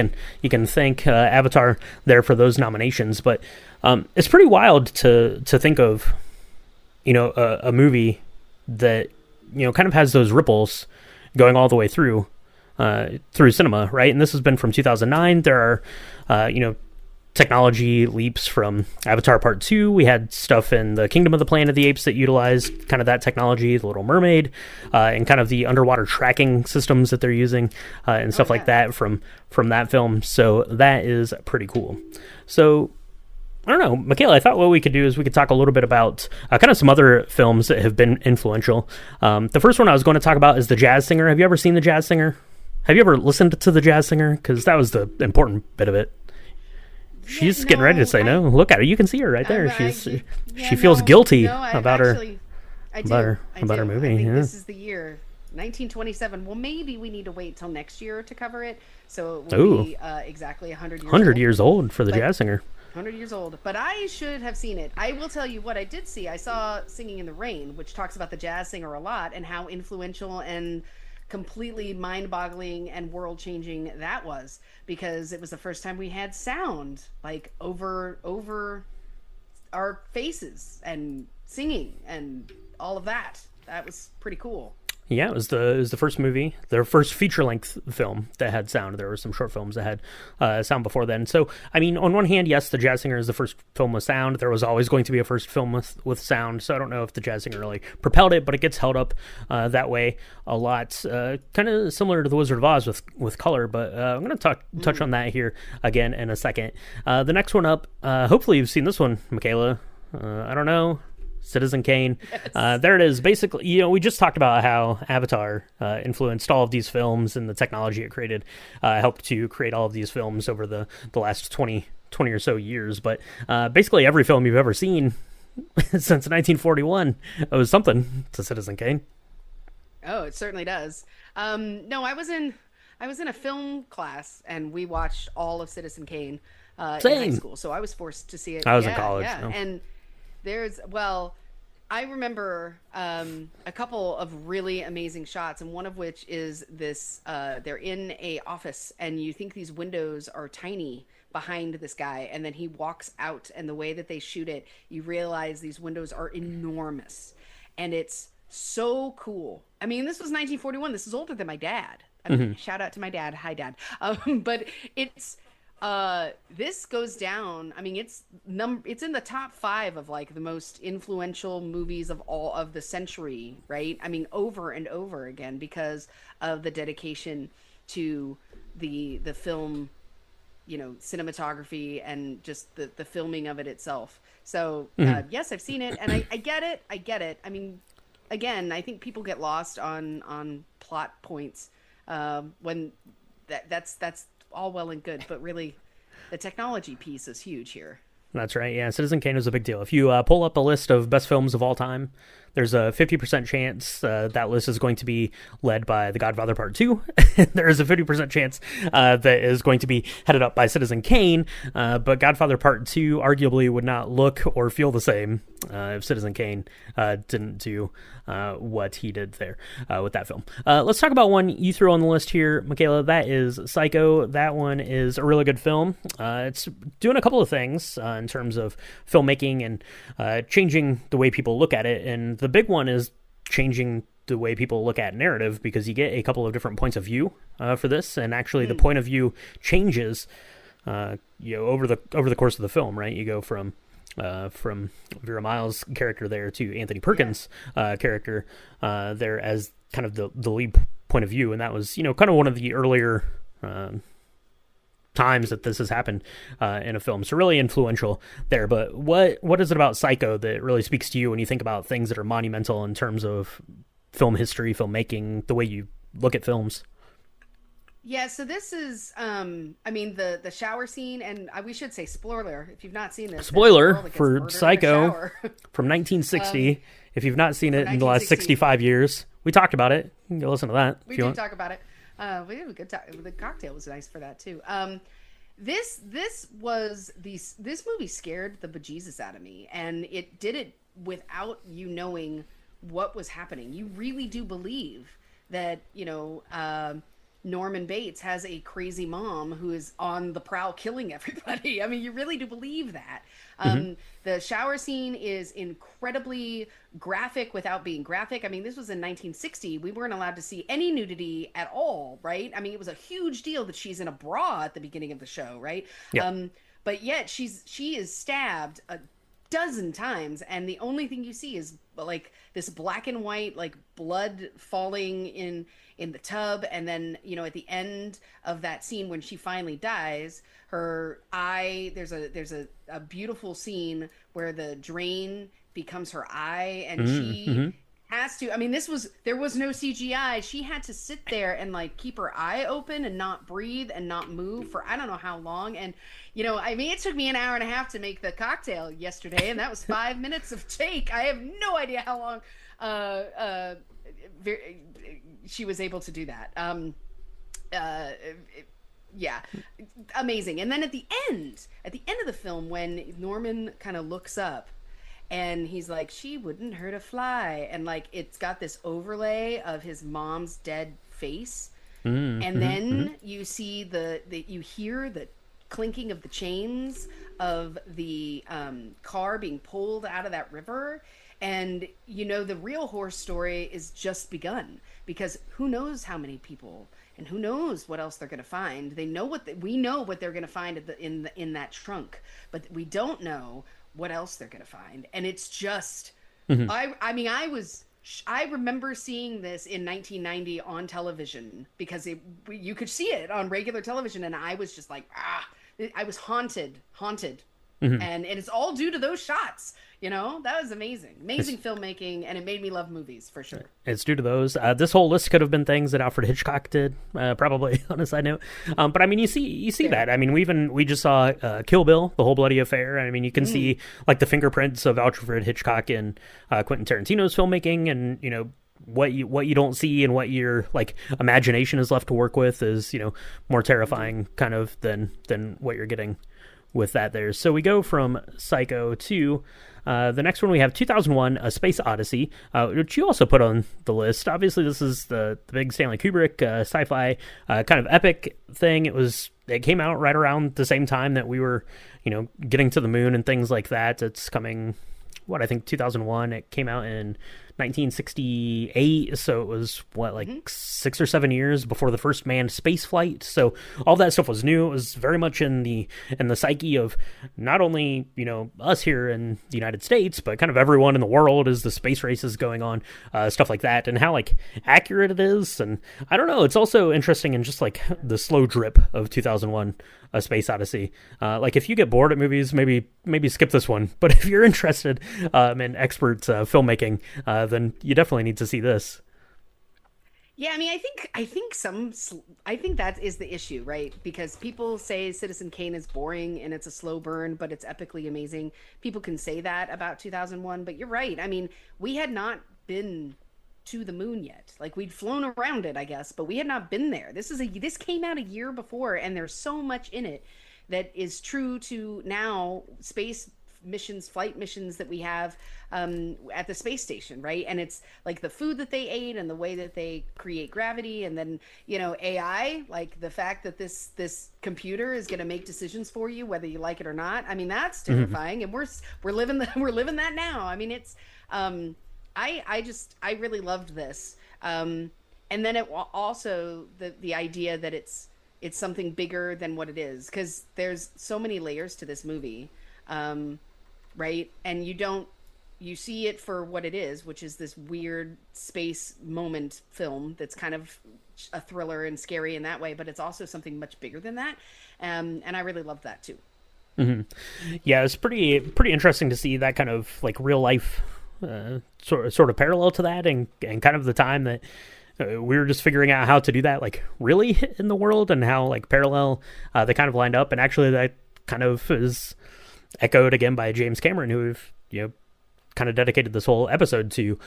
can thank Avatar there for those nominations. But it's pretty wild to think of, a movie that kind of has those ripples going all the way through cinema, right? And this has been from 2009. There are technology leaps from Avatar Part 2. We had stuff in the Kingdom of the Planet of the Apes that utilized kind of that technology, The Little Mermaid, and kind of the underwater tracking systems that they're using and stuff like that from that film. So that is pretty cool. So I don't know, Michaela, I thought what we could do is we could talk a little bit about kind of some other films that have been influential. The first one I was going to talk about is The Jazz Singer. Have you ever seen The Jazz Singer? Have you ever listened to The Jazz Singer? Because that was the important bit of it. She's getting ready to say no. Look at her. You can see her right there. She feels guilty about her movie. I think this is the year 1927. Well, maybe we need to wait till next year to cover it. So it will be exactly 100 years 100 old. years old for The Jazz Singer. 100 years old. But I should have seen it. I will tell you what I did see. I saw Singing in the Rain, which talks about the jazz singer a lot and how influential and completely mind-boggling and world-changing that was, because it was the first time we had sound like over our faces and singing and all of that. That was pretty cool. Yeah, it was the first movie, their first feature-length film that had sound. There were some short films that had sound before then. So, I mean, on one hand, yes, The Jazz Singer is the first film with sound. There was always going to be a first film with sound, so I don't know if The Jazz Singer really propelled it, but it gets held up that way a lot. Kind of similar to The Wizard of Oz with color, but I'm going to touch on that here again in a second. The next one up, hopefully you've seen this one, Michaela. I don't know. Citizen Kane. Yes. There it is. Basically, we just talked about how Avatar influenced all of these films, and the technology it created helped to create all of these films over the last 20 or so years. But basically every film you've ever seen since 1941 owes something to Citizen Kane. Oh, it certainly does. No, I was in a film class, and we watched all of Citizen Kane in high school. So I was forced to see it. I was in college. Yeah. No. And I remember a couple of really amazing shots, and one of which is this, they're in a office, and you think these windows are tiny behind this guy, and then he walks out, and the way that they shoot it, you realize these windows are enormous, and it's so cool. I mean, this was 1941. This is older than my dad. I mean, shout out to my dad. Hi, Dad. But it's... this goes down. I mean, it's in the top 5 of like the most influential movies of all of the century, right? I mean, over and over again, because of the dedication to the film, cinematography and just the filming of it itself. So yes, I've seen it, and I get it. I mean, again, I think people get lost on plot points when that's all well and good, but really the technology piece is huge here. That's right. Yeah, Citizen Kane is a big deal. If you pull up a list of best films of all time, there's a 50% chance that list is going to be led by The Godfather Part 2. There is a 50% chance that is going to be headed up by Citizen Kane, but Godfather Part 2 arguably would not look or feel the same if Citizen Kane didn't do what he did there with that film. Let's talk about one you threw on the list here, Michaela. That is Psycho. That one is a really good film. It's doing a couple of things in terms of filmmaking and changing the way people look at it, and the big one is changing the way people look at narrative, because you get a couple of different points of view for this, and actually the point of view changes over the course of the film, right? You go from Vera Miles' character there to Anthony Perkins' character there as kind of the lead point of view, and that was kind of one of the earlier times that this has happened in a film, so really influential there. But what is it about Psycho that really speaks to you when you think about things that are monumental in terms of film history, filmmaking, the way you look at films? Yeah, so this is, the shower scene, and we should say spoiler if you've not seen this. Spoiler for Psycho from 1960. If you've not seen it in the last 65 years, we talked about it. You can go listen to that. We did talk about it. We had a good time. The cocktail was nice for that too. This movie scared the bejesus out of me, and it did it without you knowing what was happening. You really do believe that Norman Bates has a crazy mom who is on the prowl killing everybody. I mean, you really do believe that. The shower scene is incredibly graphic without being graphic. I mean, this was in 1960. We weren't allowed to see any nudity at all, right? I mean, it was a huge deal that she's in a bra at the beginning of the show, right? Yep. But yet she is stabbed a dozen times, and the only thing you see is like this black and white, like blood falling in the tub, and then at the end of that scene when she finally dies, her eye, there's a beautiful scene where the drain becomes her eye, and she has to, I mean, there was no CGI. She had to sit there and like keep her eye open and not breathe and not move for I don't know how long. And I mean, it took me an hour and a half to make the cocktail yesterday, and that was 5 minutes of take. I have no idea how long she was able to do that. Yeah, amazing. And then at the end of the film, when Norman kind of looks up and he's like, she wouldn't hurt a fly, and like it's got this overlay of his mom's dead face, and then you see you hear the clinking of the chains of the car being pulled out of that river. And the real horror story is just begun, because who knows how many people and who knows what else they're going to find. They know we know what they're going to find in that trunk, but we don't know what else they're going to find. And it's just, I remember seeing this in 1990 on television, because you could see it on regular television, and I was just like, I was haunted. And it's all due to those shots. That was amazing filmmaking, and it made me love movies for sure. It's due to those. This whole list could have been things that Alfred Hitchcock did, probably, on a side note. But I mean, you see that. I mean, we just saw Kill Bill, The Whole Bloody Affair. I mean, you can see like the fingerprints of Alfred Hitchcock in Quentin Tarantino's filmmaking, and what you don't see and what your like imagination is left to work with is more terrifying kind of than what you're getting with that there. So we go from Psycho to the next one. We have 2001 A Space Odyssey, which you also put on the list. Obviously this is the big Stanley Kubrick sci-fi kind of epic thing. It came out right around the same time that we were getting to the moon and things like that. It's coming, I think 2001. It came out in 1968, so it was 6 or 7 years before the first manned space flight. So all that stuff was new. It was very much in the psyche of not only us here in the United States, but kind of everyone in the world as the space race is going on, stuff like that, and how like accurate it is. And I don't know, it's also interesting in just like the slow drip of 2001 A Space Odyssey. Like if you get bored at movies, maybe skip this one, but if you're interested in expert filmmaking, then you definitely need to see this. Yeah, I mean, I think that is the issue, right? Because people say Citizen Kane is boring and it's a slow burn, but it's epically amazing. People can say that about 2001, but you're right. I mean, we had not been to the moon yet. Like we'd flown around it, I guess, but we had not been there. This came out a year before, and there's so much in it that is true to now space missions, flight missions that we have at the space station, right? And it's like the food that they ate and the way that they create gravity, and then AI, like the fact that this computer is going to make decisions for you whether you like it or not. I mean, that's terrifying, and we're living that now. I mean, it's I really loved this, and then it also the idea that it's it's something bigger than what it is, because there's so many layers to this movie, right? And you see it for what it is, which is this weird space moment film that's kind of a thriller and scary in that way, but it's also something much bigger than that. And I really love that too. Yeah, it's pretty interesting to see that kind of like real life sort of parallel to that, and kind of the time that we were just figuring out how to do that, like really in the world, and how like parallel they kind of lined up. And actually that kind of is echoed again by James Cameron, who kind of dedicated this whole episode to,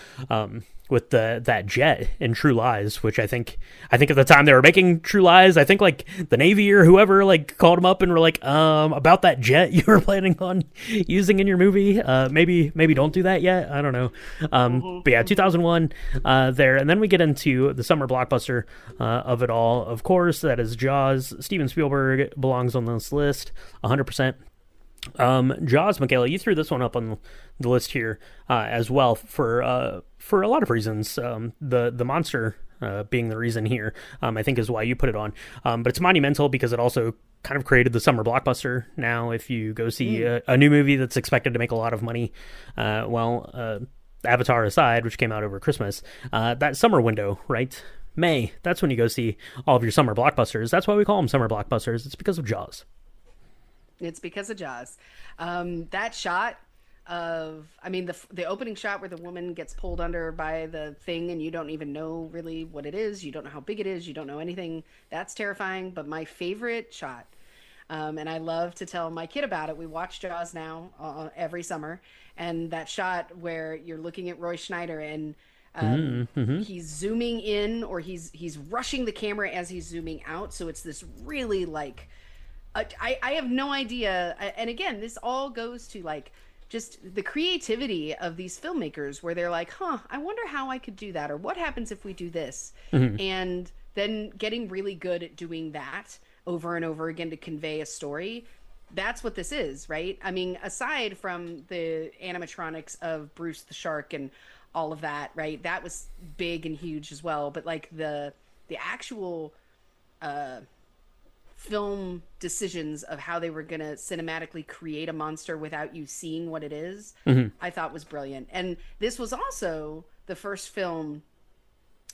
with that jet in True Lies, which I think at the time they were making True Lies, I think like the Navy or whoever like called him up and were like, about that jet you were planning on using in your movie, maybe don't do that yet. I don't know. But yeah, 2001 there, and then we get into the summer blockbuster of it all. Of course, that is Jaws. Steven Spielberg belongs on this list 100%. Jaws, Michaela, you threw this one up on the list here as well for a lot of reasons. The monster being the reason here, I think is why you put it on. But it's monumental because it also kind of created the summer blockbuster. Now, if you go see a new movie that's expected to make a lot of money, Avatar aside, which came out over Christmas, that summer window, right? May, that's when you go see all of your summer blockbusters. That's why we call them summer blockbusters. It's because of Jaws. It's because of Jaws. That shot of, I mean, the opening shot where the woman gets pulled under by the thing and you don't even know really what it is. You don't know how big it is. You don't know anything. That's terrifying. But my favorite shot, and I love to tell my kid about it. We watch Jaws now every summer. And that shot where you're looking at Roy Schneider and he's zooming in, or he's rushing the camera as he's zooming out. So it's this really like, I have no idea. And again, this all goes to like just the creativity of these filmmakers, where they're like, I wonder how I could do that, or what happens if we do this, and then getting really good at doing that over and over again to convey a story. That's what this is, right? I mean, aside from the animatronics of Bruce the shark and all of that, right? That was big and huge as well. But like the actual film decisions of how they were going to cinematically create a monster without you seeing what it is, I thought was brilliant. And this was also the first film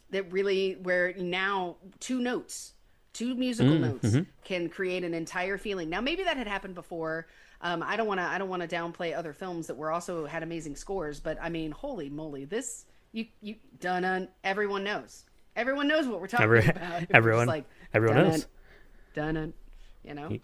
that really, where now two musical notes can create an entire feeling. Now, maybe that had happened before. I don't want to downplay other films that were also had amazing scores, but I mean, holy moly, this you dun everyone knows what we're talking about. Everyone knows. Done, you know.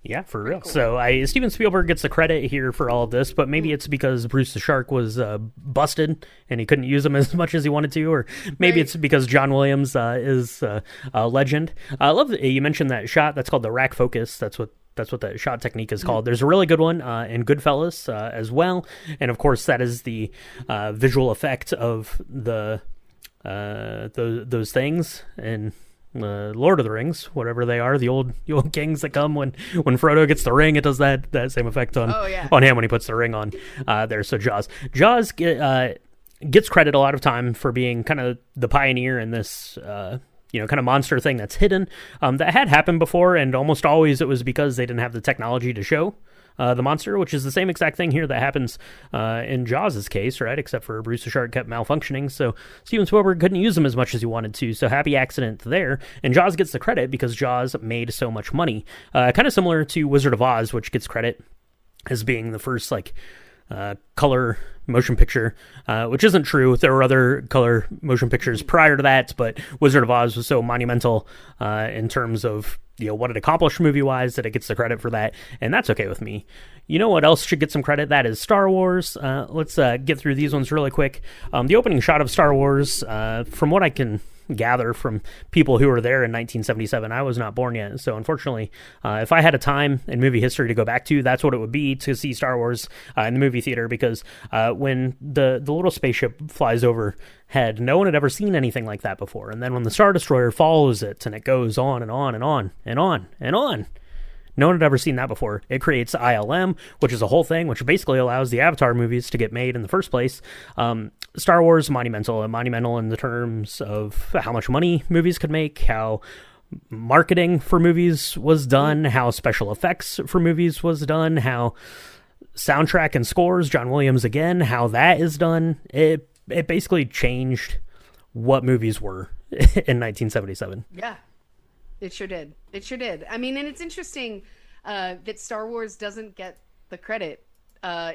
Yeah, for real. Cool. So Steven Spielberg gets the credit here for all of this, but maybe it's because Bruce the Shark was busted and he couldn't use him as much as he wanted to, or maybe it's because John Williams is a legend. I love that you mentioned that shot. That's called the rack focus. That's what that shot technique is called. There's a really good one in Goodfellas as well, and of course that is the visual effect of the those things and. Lord of the Rings, whatever they are, the old kings that come when Frodo gets the ring, it does that same effect on him when he puts the ring on there. So Jaws gets credit a lot of time for being kind of the pioneer in this kind of monster thing that's hidden that had happened before, and almost always it was because they didn't have the technology to show the monster, which is the same exact thing here that happens in Jaws' case, right? Except for Bruce the Shark kept malfunctioning, so Steven Spielberg couldn't use him as much as he wanted to, so happy accident there. And Jaws gets the credit because Jaws made so much money. Kind of similar to Wizard of Oz, which gets credit as being the first, like, color motion picture, which isn't true. There were other color motion pictures prior to that, but Wizard of Oz was so monumental in terms of what it accomplished movie-wise that it gets the credit for that, and that's okay with me. You know what else should get some credit? That is Star Wars. Let's get through these ones really quick. The opening shot of Star Wars, from what I can gather from people who were there in 1977, I was not born yet, so unfortunately, if I had a time in movie history to go back to, that's what it would be, to see Star Wars in the movie theater, because when the little spaceship flies overhead, no one had ever seen anything like that before, and then when the Star Destroyer follows it, and it goes on and on and on and on and on, no one had ever seen that before. It creates ILM, which is a whole thing, which basically allows the Avatar movies to get made in the first place. Star Wars, monumental in the terms of how much money movies could make, how marketing for movies was done, how special effects for movies was done, how soundtrack and scores, John Williams again, how that is done. It basically changed what movies were in 1977. Yeah, it sure did. It sure did. I mean, and it's interesting that Star Wars doesn't get the credit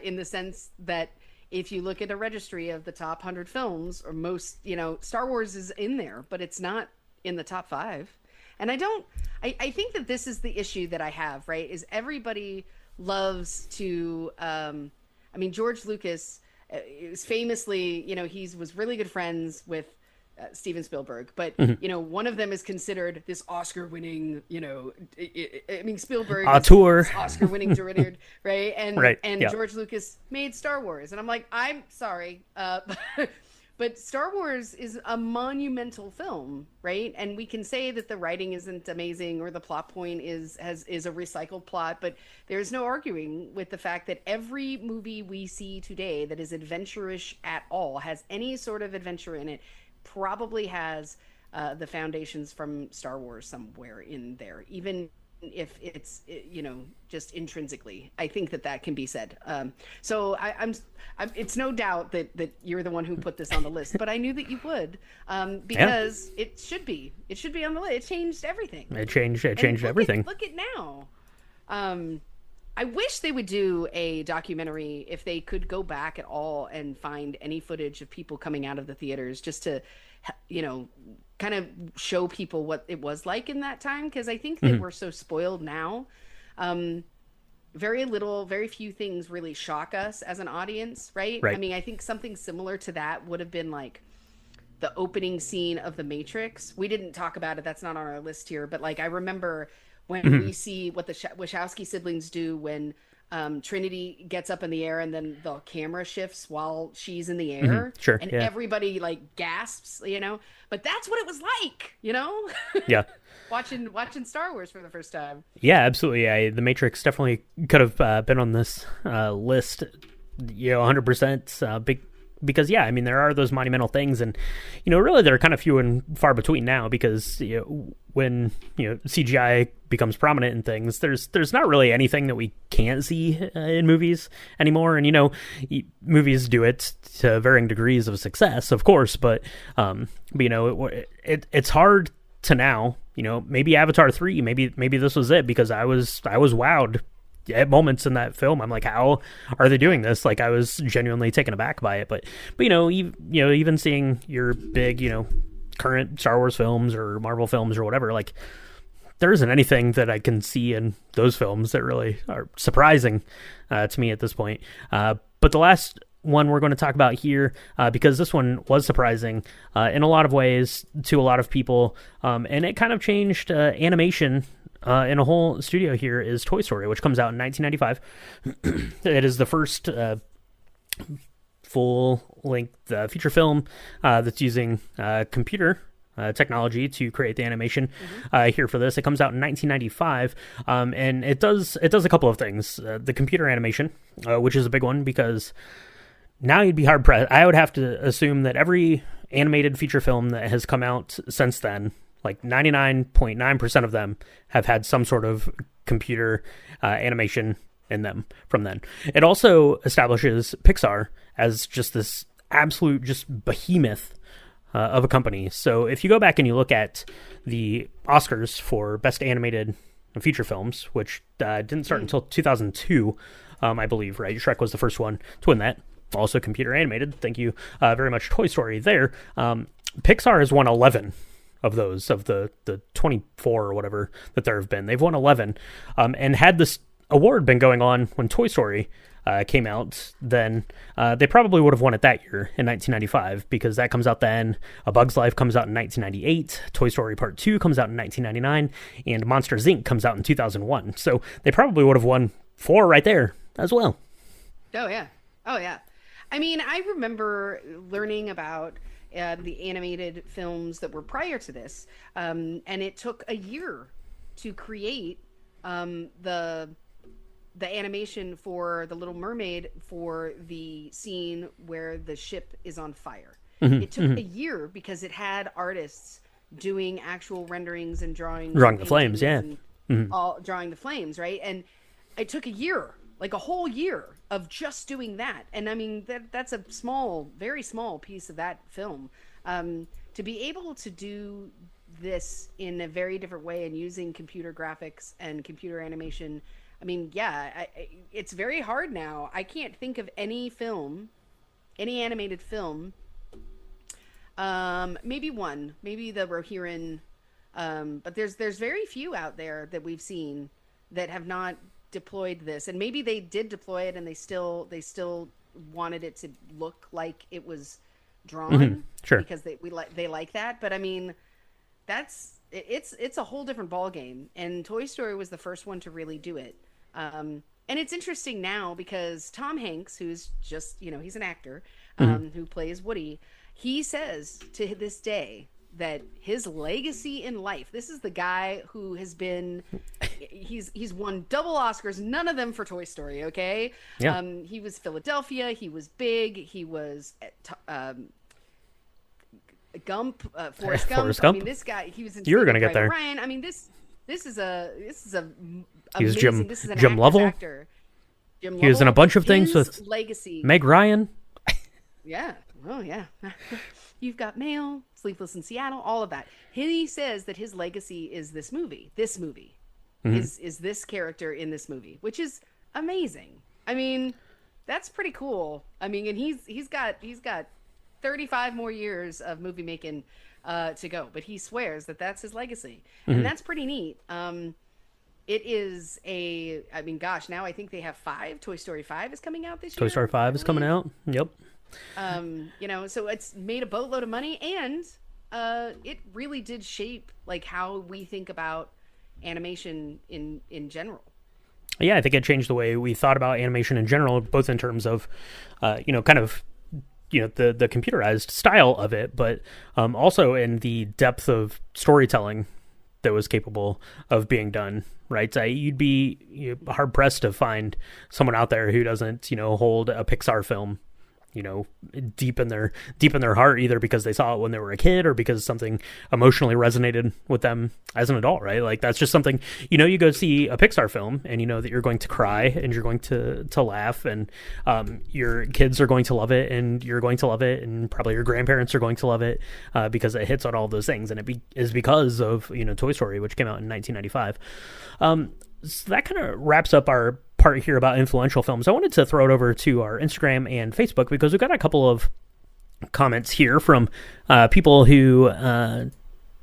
in the sense that if you look at a registry of the top 100 films, or most, Star Wars is in there, but it's not in the top 5. And I think that this is the issue that I have, right? Is everybody loves to, George Lucas is famously, he was really good friends with Steven Spielberg, but one of them is considered this Oscar-winning, Spielberg auteur, Oscar-winning director, right? And right. George Lucas made Star Wars, and I'm like, I'm sorry, but Star Wars is a monumental film, right? And we can say that the writing isn't amazing or the plot point is a recycled plot, but there's no arguing with the fact that every movie we see today that is adventurous at all, has any sort of adventure in it, probably has the foundations from Star Wars somewhere in there, even if it's just intrinsically. I think that can be said. So I'm it's no doubt that you're the one who put this on the list, but I knew that you would, because it should be on the list. It changed everything. It changed everything. Look at now. I wish they would do a documentary, if they could go back at all and find any footage of people coming out of the theaters, just to, kind of show people what it was like in that time. Because I think that we're so spoiled now. Very few things really shock us as an audience, right? I mean, I think something similar to that would have been like the opening scene of The Matrix. We didn't talk about it. That's not on our list here. But like, I remember when we see what the Wachowski siblings do when Trinity gets up in the air and then the camera shifts while she's in the air. Sure. And everybody like gasps, but that's what it was like, Yeah. watching Star Wars for the first time. Yeah, absolutely. Yeah, The Matrix definitely could have been on this list, 100%. Big. Because, there are those monumental things, and, really they're kind of few and far between now, because, when, CGI becomes prominent in things, there's not really anything that we can't see in movies anymore. And, movies do it to varying degrees of success, of course, but it's hard to now, maybe Avatar 3, maybe this was it, because I was wowed at moments in that film. I'm like, how are they doing this? Like, I was genuinely taken aback by it. But even seeing your big, current Star Wars films or Marvel films or whatever, like, there isn't anything that I can see in those films that really are surprising to me at this point. But the last one we're going to talk about here, because this one was surprising in a lot of ways to a lot of people, and it kind of changed animation in a whole studio here, is Toy Story, which comes out in 1995. It is the first full-length feature film that's using computer technology to create the animation here for this. It comes out in 1995, and it does a couple of things. The computer animation, which is a big one, because now you'd be hard-pressed. I would have to assume that every animated feature film that has come out since then, like 99.9% of them, have had some sort of computer animation in them from then. It also establishes Pixar as just this absolute just behemoth of a company. So if you go back and you look at the Oscars for Best Animated Feature Films, which didn't start until 2002, I believe, right? Shrek was the first one to win that. Also computer animated. Thank you very much, Toy Story there. Pixar has won 11 of those, of the 24 or whatever that there have been. They've won 11. And had this award been going on when Toy Story came out, then they probably would have won it that year in 1995, because that comes out then. A Bug's Life comes out in 1998. Toy Story Part 2 comes out in 1999. And Monsters, Inc. comes out in 2001. So they probably would have won 4 right there as well. Oh, yeah. I mean, I remember learning about the animated films that were prior to this, and it took a year to create the animation for The Little Mermaid, for the scene where the ship is on fire. It took a year because it had artists doing actual renderings and drawing the flames, yeah. All drawing the flames, right? And it took a year, like a whole year of just doing that. And I mean, that's a small, very small piece of that film. To be able to do this in a very different way and using computer graphics and computer animation, I mean, yeah, it's very hard now. I can't think of any film, any animated film. Maybe one, maybe the Rohirrim, but there's very few out there that we've seen that have not deployed this. And maybe they did deploy it and they still wanted it to look like it was drawn, sure, because they like that. But I mean, it's a whole different ball game. And Toy Story was the first one to really do it. And it's interesting now because Tom Hanks, who's just, he's an actor, who plays Woody, he says to this day that his legacy in life, this is the guy who has been, he's won double Oscars, none of them for Toy Story, okay? Yeah. He was Philadelphia, he was Big, he was Gump, Forrest Gump. I mean, this guy, he was in You were going to get there. Ryan. I mean, this is a he was amazing, Jim Lovell. Actor. He was in a bunch of things with legacy. Meg Ryan. Yeah. Oh, yeah. You've Got Mail, Sleepless in Seattle, all of that. He says that his legacy is this movie. This movie is this character in this movie, which is amazing. I mean, that's pretty cool. I mean, and he's got 35 more years of movie making to go, but he swears that that's his legacy, and that's pretty neat. It is I mean, gosh, now I think they have 5. Toy Story 5 is coming out this year. Toy Story 5 is coming out. Yep. So it's made a boatload of money, and it really did shape like how we think about animation in general. Yeah, I think it changed the way we thought about animation in general, both in terms of, kind of, the computerized style of it, but also in the depth of storytelling that was capable of being done, right? You'd be hard pressed to find someone out there who doesn't, hold a Pixar film, deep in their heart, either because they saw it when they were a kid or because something emotionally resonated with them as an adult, right? Like that's just something, you go see a Pixar film and you know that you're going to cry and you're going to laugh, and your kids are going to love it and you're going to love it, and probably your grandparents are going to love it because it hits on all those things, and it is because of Toy Story, which came out in 1995. So that kind of wraps up our part here about influential films. I wanted to throw it over to our Instagram and Facebook because we've got a couple of comments here from people who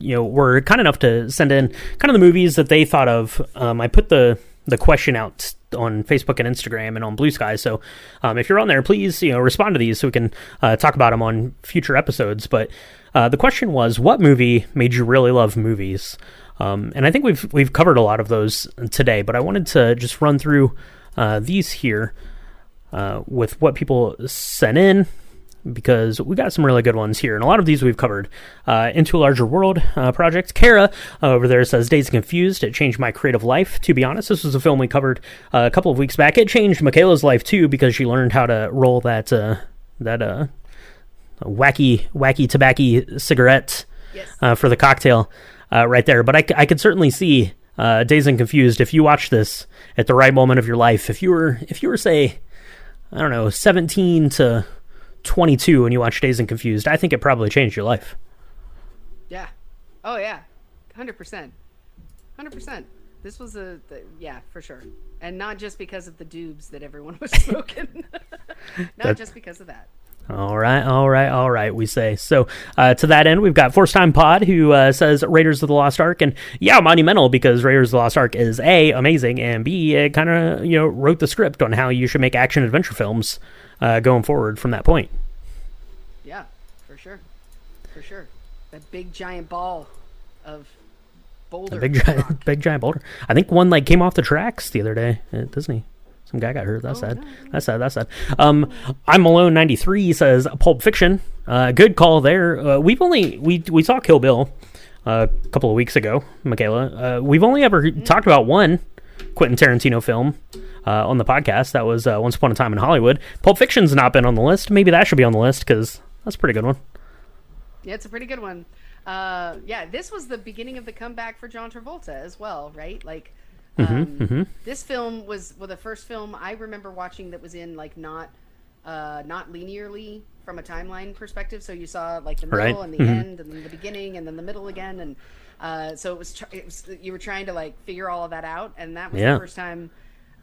were kind enough to send in kind of the movies that they thought of. I put the question out on Facebook and Instagram and on Blue Sky, so if you're on there, please respond to these so we can talk about them on future episodes. But the question was, what movie made you really love movies? And I think we've covered a lot of those today, but I wanted to just run through these here with what people sent in, because we got some really good ones here, and a lot of these we've covered. Into a Larger World project. Kara over there says, Dazed and Confused, it changed my creative life. To be honest, this was a film we covered a couple of weeks back. It changed Michaela's life too, because she learned how to roll that wacky tobacco cigarette for the cocktail. Right there. But I could certainly see Dazed and Confused, if you watch this at the right moment of your life, if you were say, I don't know, 17 to 22 and you watch Dazed and Confused, I think it probably changed your life. Yeah. Oh yeah. 100%. 100%. This was yeah, for sure. And not just because of the doobs that everyone was smoking. Just because of that. All right, we say. So to that end, we've got Force Time Pod, who says Raiders of the Lost Ark, and yeah, monumental, because Raiders of the Lost Ark is A, amazing, and B, it kind of wrote the script on how you should make action adventure films going forward from that point. Yeah, for sure. That big giant ball of boulder. Big giant boulder. I think one came off the tracks the other day at Disney. Some guy got hurt. That's sad. No. That's sad. I'm Malone 93 says Pulp Fiction. Good call there. We saw Kill Bill a couple of weeks ago, Michaela. We've only ever talked about one Quentin Tarantino film on the podcast. That was Once Upon a Time in Hollywood. Pulp Fiction's not been on the list. Maybe that should be on the list, because that's a pretty good one. Yeah, it's a pretty good one. Yeah, this was the beginning of the comeback for John Travolta as well, right? Like, this film was the first film I remember watching that was in like not linearly from a timeline perspective. So you saw like the middle and the end, and then the beginning, and then the middle again, and so it was you were trying to like figure all of that out, and that was the first time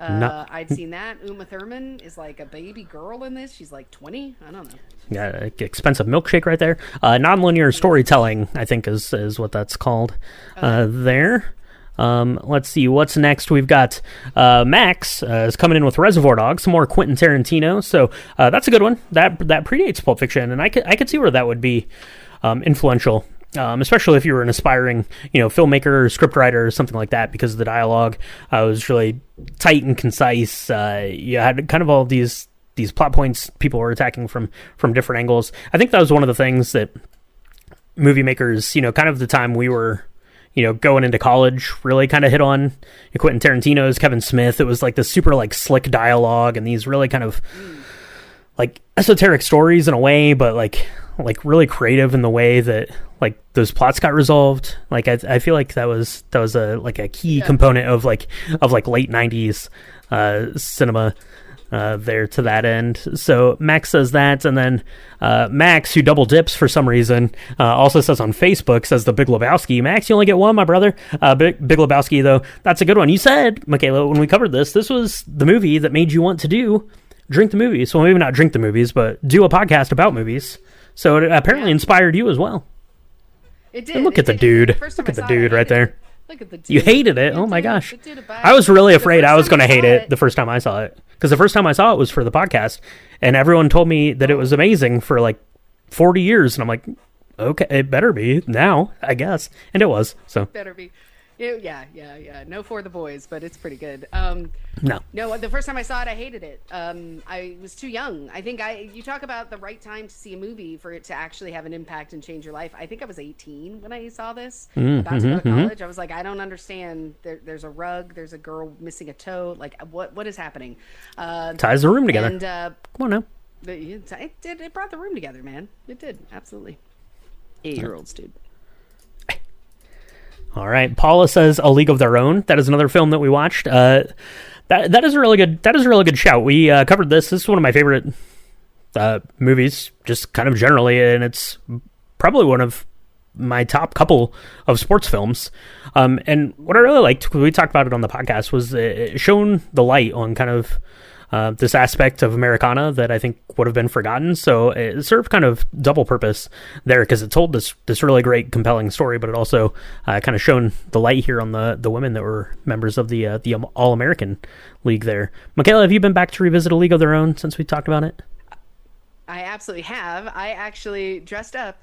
I'd seen that. Uma Thurman is like a baby girl in this. She's like 20. I don't know. Yeah, expensive milkshake right there. Nonlinear storytelling, I think, is what that's called there. Let's see what's next. We've got Max is coming in with Reservoir Dogs, some more Quentin Tarantino. So that's a good one. That predates Pulp Fiction, and I could see where that would be influential. Especially if you were an aspiring, filmmaker or scriptwriter or something like that, because the dialogue was really tight and concise. You had kind of all these plot points people were attacking from different angles. I think that was one of the things that movie makers, kind of the time we were, going into college, really kind of hit on. Quentin Tarantino's, Kevin Smith. It was like this super like slick dialogue and these really kind of like esoteric stories in a way, but like really creative in the way that like those plots got resolved. Like I feel like that was a key component of late 90s cinema there to that end. So Max says that, and then Max, who double dips for some reason, also says on Facebook, says the Big Lebowski. Max, you only get one, my brother. Big Lebowski, though, that's a good one. You said, Michaela, when we covered this was the movie that made you want to drink the movies. Well, maybe not drink the movies, but do a podcast about movies. So it apparently inspired you as well. It did. And look at the dude. Look at the dude right there. Look at the dude. You hated it. Oh my gosh. I was really afraid I was going to hate it the first time I saw it. Because the first time I saw it was for the podcast. And everyone told me that it was amazing for like 40 years. And I'm like, okay, it better be now, I guess. And it was. So better be. Yeah. No For the Boys, but it's pretty good. No, the first time I saw it, I hated it. I was too young. I think you talk about the right time to see a movie for it to actually have an impact and change your life. I think I was 18 when I saw this. About to go to college. I was like, I don't understand. There's a rug. There's a girl missing a toe. Like, what is happening? Ties the room together. And, come on now. It brought the room together, man. It did. Absolutely. 8-year-olds, dude. All right, Paula says A League of Their Own. That is another film that we watched. That is a really good shout. We covered this. This is one of my favorite movies, just kind of generally, and it's probably one of my top couple of sports films. And what I really liked, we talked about it on the podcast, was it shone the light on kind of this aspect of Americana that I think would have been forgotten. So it served kind of double purpose there, because it told this really great, compelling story, but it also kind of shone the light here on the women that were members of the All-American League there. Michaela, have you been back to revisit A League of Their Own since we talked about it? I absolutely have. I actually dressed up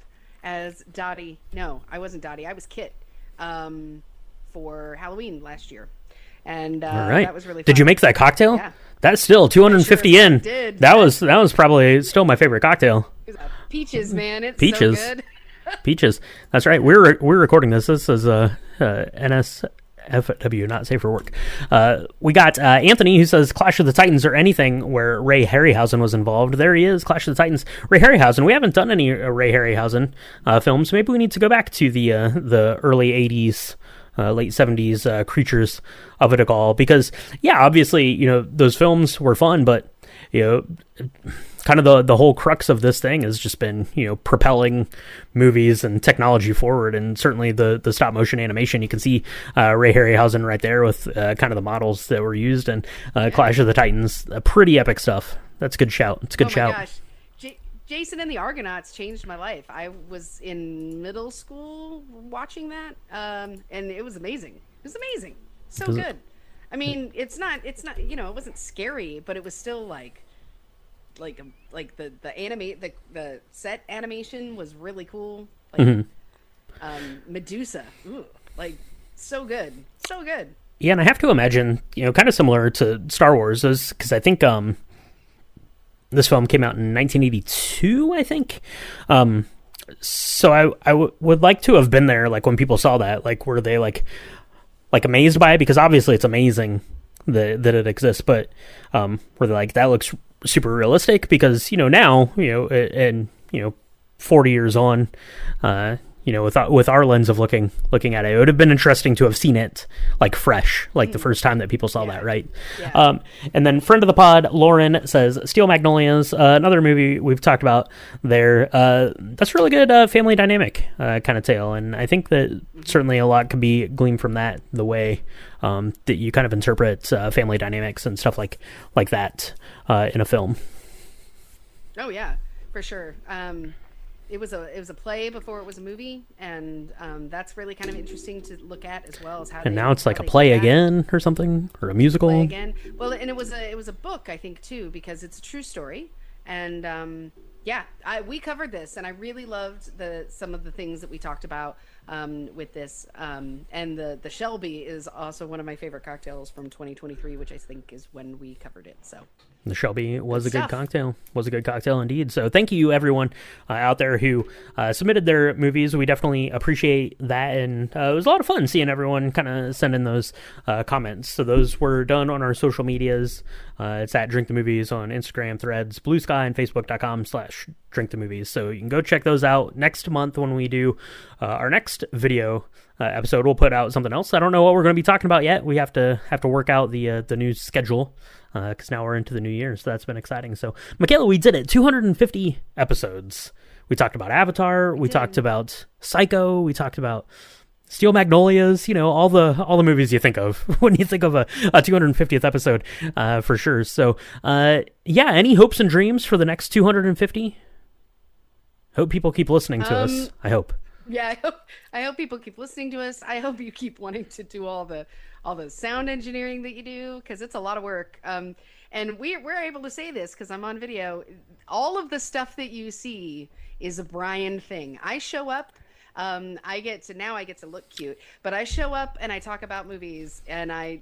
as Dottie. No, I wasn't Dottie. I was Kit for Halloween last year. And all right. That was really fun. Did you make that cocktail? Yeah. That's still 250 sure in. Did. That was probably still my favorite cocktail. Peaches, man. It's Peaches. so good. Peaches. That's right. We're recording this. This is NSFW, not safe for work. We got Anthony, who says Clash of the Titans or anything where Ray Harryhausen was involved. There he is, Clash of the Titans. Ray Harryhausen. We haven't done any Ray Harryhausen films. Maybe we need to go back to the early 80s. Late 70s creatures of it all, because obviously those films were fun, but kind of the whole crux of this thing has just been propelling movies and technology forward, and certainly the stop motion animation. You can see Ray Harryhausen right there with kind of the models that were used, and Clash of the Titans, pretty epic stuff. That's a good shout. It's a good shout. Gosh. Jason and the Argonauts changed my life. I was in middle school watching that, and it was amazing. It was amazing. So good. I mean, it's not, it wasn't scary, but it was still like the set animation was really cool. Like, Medusa. Ooh, like so good. So good. Yeah, and I have to imagine, kind of similar to Star Wars, because I think, this film came out in 1982, I think. So I would like to have been there, like when people saw that, like were they like amazed by it? Because obviously it's amazing that it exists, but were they like, that looks super realistic? Because now 40 years on, with our lens of looking at it. It would have been interesting to have seen it like fresh, like the first time that people saw that, right? Yeah. And then friend of the pod, Lauren, says Steel Magnolias, another movie we've talked about there. That's a really good family dynamic kind of tale, and I think that certainly a lot can be gleaned from that, the way that you kind of interpret family dynamics and stuff like that in a film. Oh yeah, for sure. It was a play before it was a movie, and that's really kind of interesting to look at, as well as how. And now it's like a play again or something, or a musical. Play again. Well, and it was a book, I think, too, because it's a true story. And we covered this, and I really loved some of the things that we talked about with this. And the Shelby is also one of my favorite cocktails from 2023, which I think is when we covered it. So. The Shelby was a good cocktail. Was a good cocktail indeed. So thank you, everyone out there who submitted their movies. We definitely appreciate that, and it was a lot of fun seeing everyone kind of send in those comments. So those were done on our social medias. It's at Drink the Movies on Instagram, Threads, Blue Sky, and Facebook.com/Drink the Movies. So you can go check those out. Next month when we do our next video episode, we'll put out something else. I don't know what we're going to be talking about yet. We have to work out the new schedule, because now we're into the new year, so that's been exciting. So, Michaela, we did it. 250 episodes. We talked about Avatar. We talked about Psycho. We talked about Steel Magnolias. All the movies you think of when you think of a 250th episode, for sure. So, any hopes and dreams for the next 250? Hope people keep listening to us. I hope. Yeah, I hope people keep listening to us. I hope you keep wanting to do all the sound engineering that you do, because it's a lot of work. And we're able to say this because I'm on video. All of the stuff that you see is a Brian thing. I show up. I get to look cute, but I show up and I talk about movies, and I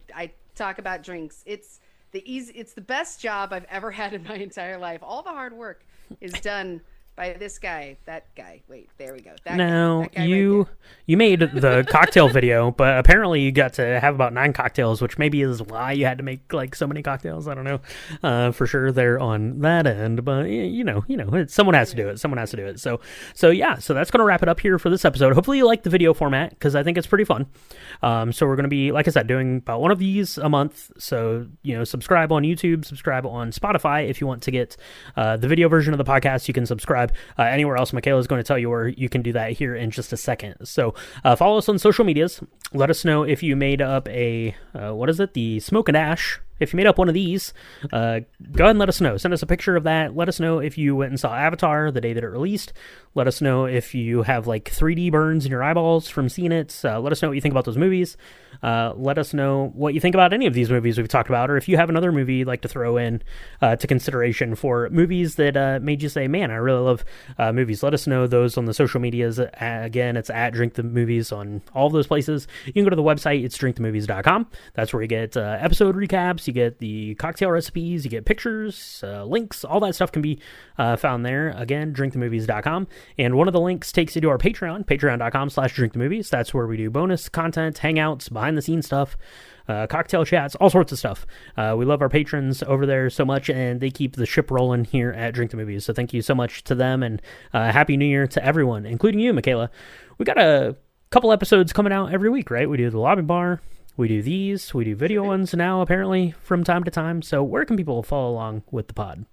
talk about drinks. It's the best job I've ever had in my entire life. All the hard work is done by this guy, that guy. Wait, there we go. Now, you made the cocktail video, but apparently you got to have about 9 cocktails, which maybe is why you had to make like so many cocktails. I don't know for sure there on that end, but someone has to do it. Someone has to do it. So that's going to wrap it up here for this episode. Hopefully you like the video format, because I think it's pretty fun. So we're going to be, like I said, doing about one of these a month. So, subscribe on YouTube, subscribe on Spotify. If you want to get the video version of the podcast, you can subscribe anywhere else. Michaela is going to tell you where you can do that here in just a second. So follow us on social medias. Let us know if you made up the Smoke and Ash. If you made up one of these, go ahead and let us know. Send us a picture of that. Let us know if you went and saw Avatar the day that it released. Let us know if you have like 3D burns in your eyeballs from seeing it. Let us know what you think about those movies. Let us know what you think about any of these movies we've talked about, or if you have another movie you'd like to throw in to consideration for movies that made you say, man, I really love movies. Let us know those on the social medias. Again, it's at Drink the Movies on all of those places. You can go to the website. It's drinkthemovies.com. That's where you get episode recaps. You get the cocktail recipes, you get pictures, links, all that stuff can be found there. Again, drinkthemovies.com. And one of the links takes you to our Patreon, patreon.com/drinkthemovies. That's where we do bonus content, hangouts, behind the scenes stuff, cocktail chats, all sorts of stuff. We love our patrons over there so much, and they keep the ship rolling here at Drink the Movies. So thank you so much to them, and Happy New Year to everyone, including you, Michaela. We got a couple episodes coming out every week, right? We do the Lobby Bar. We do these. We do video ones now, apparently, from time to time. So where can people follow along with the pod?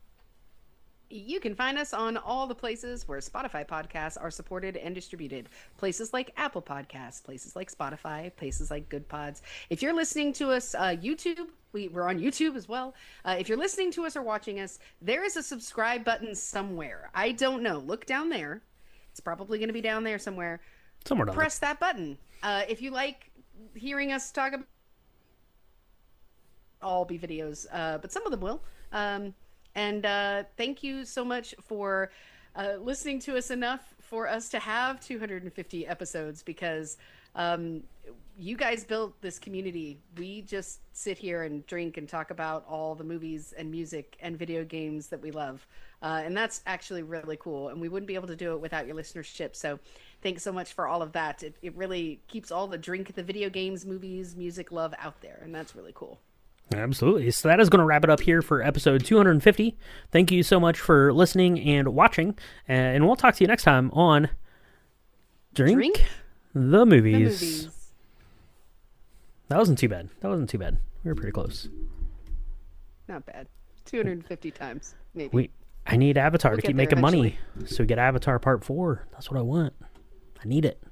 You can find us on all the places where Spotify podcasts are supported and distributed. Places like Apple Podcasts, places like Spotify, places like Good Pods. If you're listening to us, YouTube, we're on YouTube as well. If you're listening to us or watching us, there is a subscribe button somewhere. I don't know. Look down there. It's probably going to be down there somewhere. Somewhere down there. Press that button. If you like hearing us talk about, all be videos, but some of them will. And thank you so much for listening to us enough for us to have 250 episodes, because you guys built this community. We just sit here and drink and talk about all the movies and music and video games that we love. And that's actually really cool. And we wouldn't be able to do it without your listenership. So thanks so much for all of that. It really keeps all the drink, the video games, movies, music love out there. And that's really cool. Absolutely. So that is going to wrap it up here for episode 250. Thank you so much for listening and watching. And we'll talk to you next time on Drink the movies. The movies. That wasn't too bad. We were pretty close. Not bad. 250 times, maybe. I need Avatar We'll to get keep there making eventually. money. So we get Avatar Part 4. That's what I want. I need it.